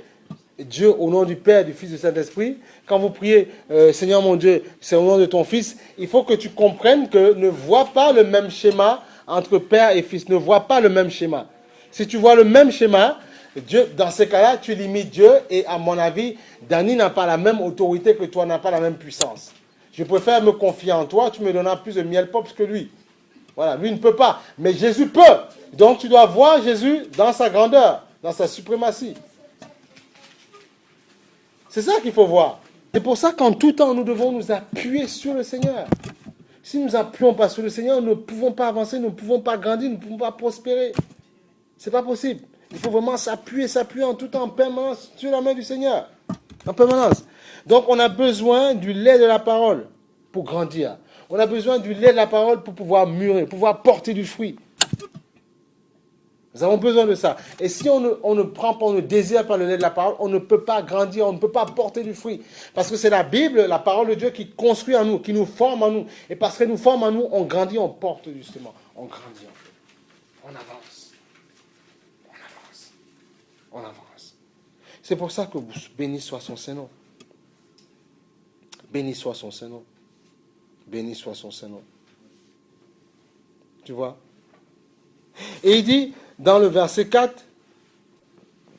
Dieu au nom du Père, du Fils et du Saint-Esprit, quand vous priez Seigneur mon Dieu, c'est au nom de ton Fils, il faut que tu comprennes que ne vois pas le même schéma entre Père et Fils. Ne vois pas le même schéma. Si tu vois le même schéma, Dieu, dans ces cas-là, tu limites Dieu et à mon avis, Danny n'a pas la même autorité que toi, n'a pas la même puissance. Je préfère me confier en toi, tu me donneras plus de miel pops que lui. Voilà, lui ne peut pas, mais Jésus peut. Donc tu dois voir Jésus dans sa grandeur, dans sa suprématie. C'est ça qu'il faut voir. C'est pour ça qu'en tout temps, nous devons nous appuyer sur le Seigneur. Si nous n'appuyons pas sur le Seigneur, nous ne pouvons pas avancer, nous ne pouvons pas grandir, nous ne pouvons pas prospérer. C'est pas possible. Il faut vraiment s'appuyer en tout temps, en permanence, sur la main du Seigneur. En permanence. Donc, on a besoin du lait de la parole pour grandir. On a besoin du lait de la parole pour pouvoir mûrir, pour pouvoir porter du fruit. Nous avons besoin de ça. Et si on ne prend pas, on ne désire pas le lait de la parole, on ne peut pas grandir, on ne peut pas porter du fruit. Parce que c'est la Bible, la parole de Dieu qui construit en nous, qui nous forme en nous. Et parce qu'elle nous forme en nous, on grandit, on porte justement. On grandit en fait. On avance. On avance. C'est pour ça que béni soit son Saint-Nom. Béni soit son Saint-Nom. Béni soit son Saint-Nom. Tu vois? Et il dit, dans le verset 4,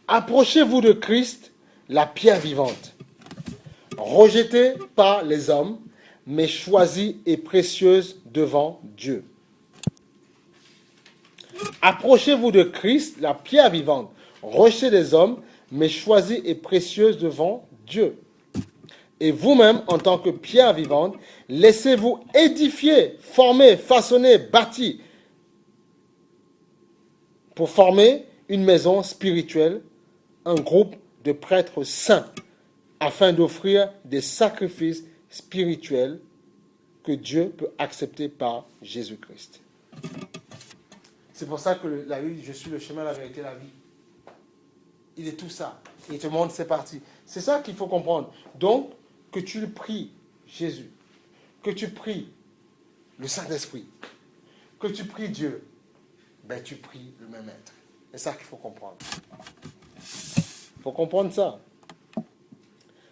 approchez-vous de Christ, la pierre vivante, rejetée par les hommes, mais choisie et précieuse devant Dieu. Approchez-vous de Christ, la pierre vivante, rejetée des hommes, mais choisie et précieuse devant Dieu. Et vous-même, en tant que pierre vivante, laissez-vous édifier, former, façonner, bâtir, pour former une maison spirituelle, un groupe de prêtres saints, afin d'offrir des sacrifices spirituels que Dieu peut accepter par Jésus-Christ. C'est pour ça que la Bible dit, je suis le chemin, la vérité, la vie. Il est tout ça. Il te montre ses parties. C'est ça qu'il faut comprendre. Donc, que tu le pries, Jésus, que tu pries le Saint-Esprit, que tu pries Dieu, ben tu pries le même être. C'est ça qu'il faut comprendre. Il faut comprendre ça.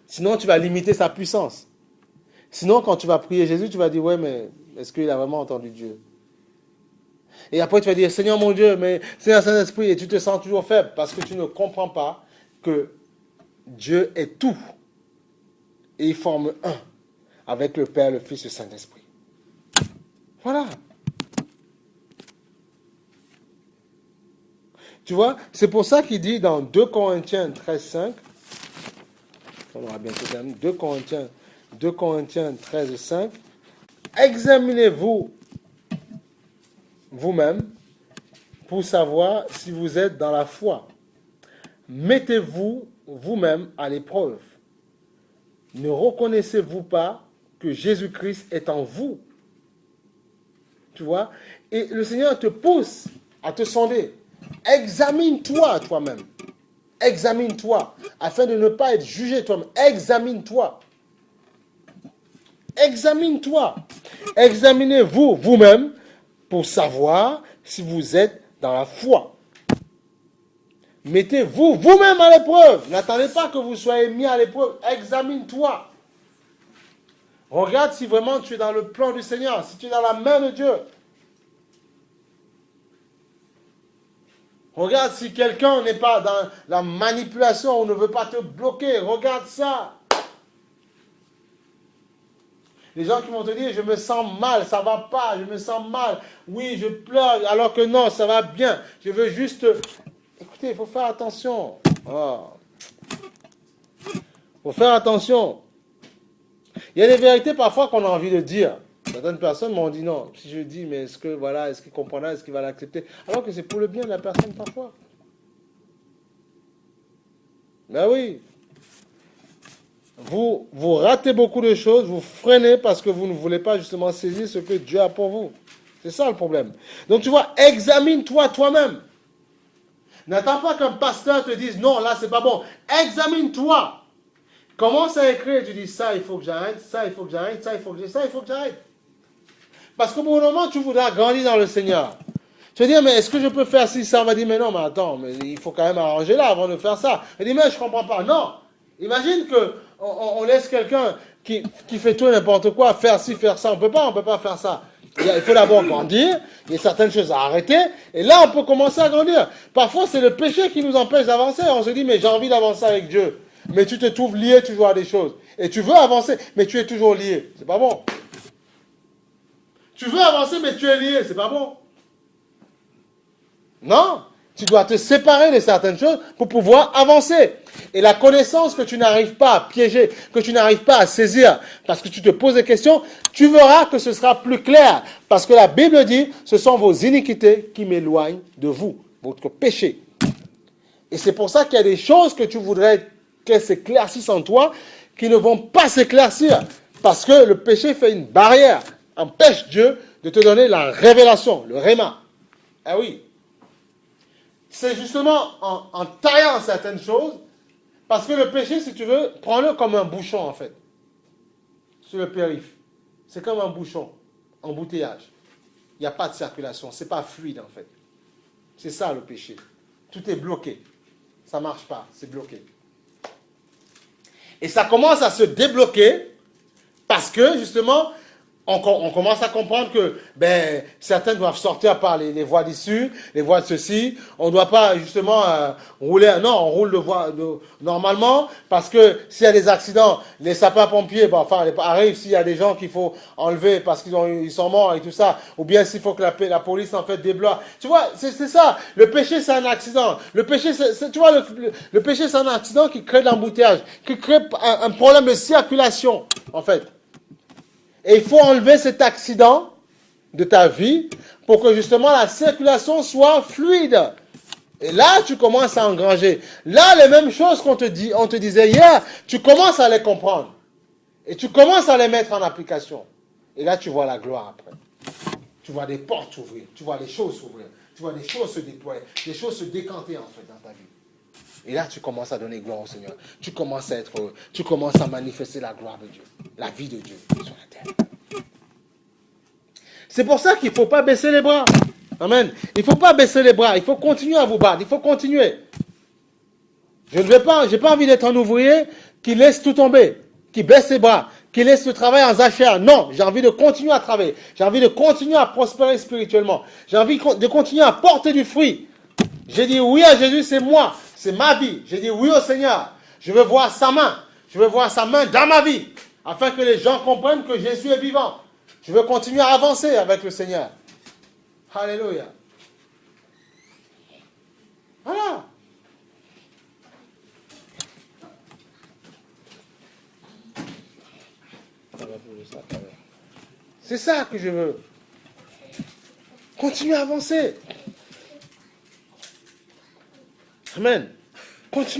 Sinon, tu vas limiter sa puissance. Sinon, quand tu vas prier Jésus, tu vas dire, ouais, mais est-ce qu'il a vraiment entendu Dieu? Et après, tu vas dire, Seigneur mon Dieu, mais Seigneur Saint-Esprit, et tu te sens toujours faible parce que tu ne comprends pas que Dieu est tout. Et il forme un avec le Père, le Fils et le Saint-Esprit. Voilà. Tu vois, c'est pour ça qu'il dit dans 2 Corinthiens 13,5, on aura bientôt terminé, 2 Corinthiens 13,5, examinez-vous vous-même pour savoir si vous êtes dans la foi. Mettez-vous vous-même à l'épreuve. Ne reconnaissez-vous pas que Jésus-Christ est en vous? Tu vois? Et le Seigneur te pousse à te sonder. Examine-toi toi-même. Examine-toi. Afin de ne pas être jugé toi-même. Examine-toi. Examine-toi. Examinez-vous vous-même pour savoir si vous êtes dans la foi. Mettez-vous vous-même à l'épreuve. N'attendez pas que vous soyez mis à l'épreuve. Examine-toi. Regarde si vraiment tu es dans le plan du Seigneur, si tu es dans la main de Dieu. Regarde si quelqu'un n'est pas dans la manipulation, on ne veut pas te bloquer. Regarde ça. Les gens qui vont te dire, je me sens mal, ça va pas, je me sens mal. Oui, je pleure, alors que non, ça va bien. Je veux juste... Écoutez, il faut faire attention. Il faut faire attention. Il y a des vérités parfois qu'on a envie de dire. Certaines personnes m'ont dit non. Si je dis, mais est-ce qu'il comprendra, est-ce qu'il va l'accepter? Alors que c'est pour le bien de la personne parfois. Ben oui. vous ratez beaucoup de choses, vous freinez parce que vous ne voulez pas justement saisir ce que Dieu a pour vous. C'est ça le problème. Donc tu vois, examine-toi toi-même. N'attends pas qu'un pasteur te dise non, là c'est pas bon. Examine-toi. Commence à écrire, tu dis ça il faut que j'arrête, ça il faut que j'arrête, ça il faut que j'arrête. Parce qu'au bout d'un moment, tu voudras grandir dans le Seigneur. Tu vas dire, mais est-ce que je peux faire ci, ça? On va dire, mais non, mais attends, mais il faut quand même arranger là avant de faire ça. Il dit, mais je comprends pas. Non. Imagine qu'on laisse quelqu'un qui fait tout n'importe quoi, faire ci, faire ça. On peut pas faire ça. Il faut d'abord grandir, il y a certaines choses à arrêter, et là on peut commencer à grandir. Parfois c'est le péché qui nous empêche d'avancer. On se dit, mais j'ai envie d'avancer avec Dieu. Mais tu te trouves lié toujours à des choses. Et tu veux avancer, mais tu es toujours lié. C'est pas bon. Tu veux avancer, mais tu es lié. C'est pas bon. Non, tu dois te séparer de certaines choses pour pouvoir avancer. Et la connaissance que tu n'arrives pas à piéger, que tu n'arrives pas à saisir, parce que tu te poses des questions, tu verras que ce sera plus clair. Parce que la Bible dit, ce sont vos iniquités qui m'éloignent de vous, votre péché. Et c'est pour ça qu'il y a des choses que tu voudrais qu'elles s'éclaircissent en toi, qui ne vont pas s'éclaircir. Parce que le péché fait une barrière, empêche Dieu de te donner la révélation, le réma. Ah oui. C'est justement en taillant certaines choses, parce que le péché, si tu veux, prends-le comme un bouchon en fait, sur le périph'. C'est comme un bouchon, embouteillage. Il n'y a pas de circulation, c'est pas fluide en fait. C'est ça le péché. Tout est bloqué. Ça ne marche pas, c'est bloqué. Et ça commence à se débloquer parce que justement, on commence à comprendre que certains doivent sortir par les voies d'issue, les voies de ceci. On ne doit pas justement rouler. Non, on roule normalement parce que s'il y a des accidents, les sapeurs-pompiers arrivent s'il y a des gens qu'il faut enlever parce qu'ils sont morts et tout ça. Ou bien s'il faut que la police en fait débloque. Tu vois, c'est ça. Le péché, c'est un accident. Le péché, tu vois, le péché, c'est un accident qui crée de l'embouteillage, qui crée un problème de circulation en fait. Et il faut enlever cet accident de ta vie pour que justement la circulation soit fluide. Et là, tu commences à engranger. Là, les mêmes choses on te disait hier, tu commences à les comprendre. Et tu commences à les mettre en application. Et là, tu vois la gloire après. Tu vois des portes s'ouvrir. Tu vois les choses s'ouvrir. Tu vois des choses se déployer. Des choses se décanter en fait dans ta vie. Et là, tu commences à donner gloire au Seigneur. Tu commences à être heureux. Tu commences à manifester la gloire de Dieu. La vie de Dieu sur la terre. C'est pour ça qu'il ne faut pas baisser les bras. Amen. Il ne faut pas baisser les bras. Il faut continuer à vous battre. Il faut continuer. Je n'ai pas envie d'être un ouvrier qui laisse tout tomber, qui baisse ses bras, qui laisse le travail en zachère. Non, j'ai envie de continuer à travailler. J'ai envie de continuer à prospérer spirituellement. J'ai envie de continuer à porter du fruit. J'ai dit oui à Jésus, c'est moi. C'est ma vie. J'ai dit oui au Seigneur. Je veux voir sa main. Je veux voir sa main dans ma vie. Afin que les gens comprennent que Jésus est vivant. Je veux continuer à avancer avec le Seigneur. Alléluia. Voilà. C'est ça que je veux. Continuer à avancer. Amen. Continue.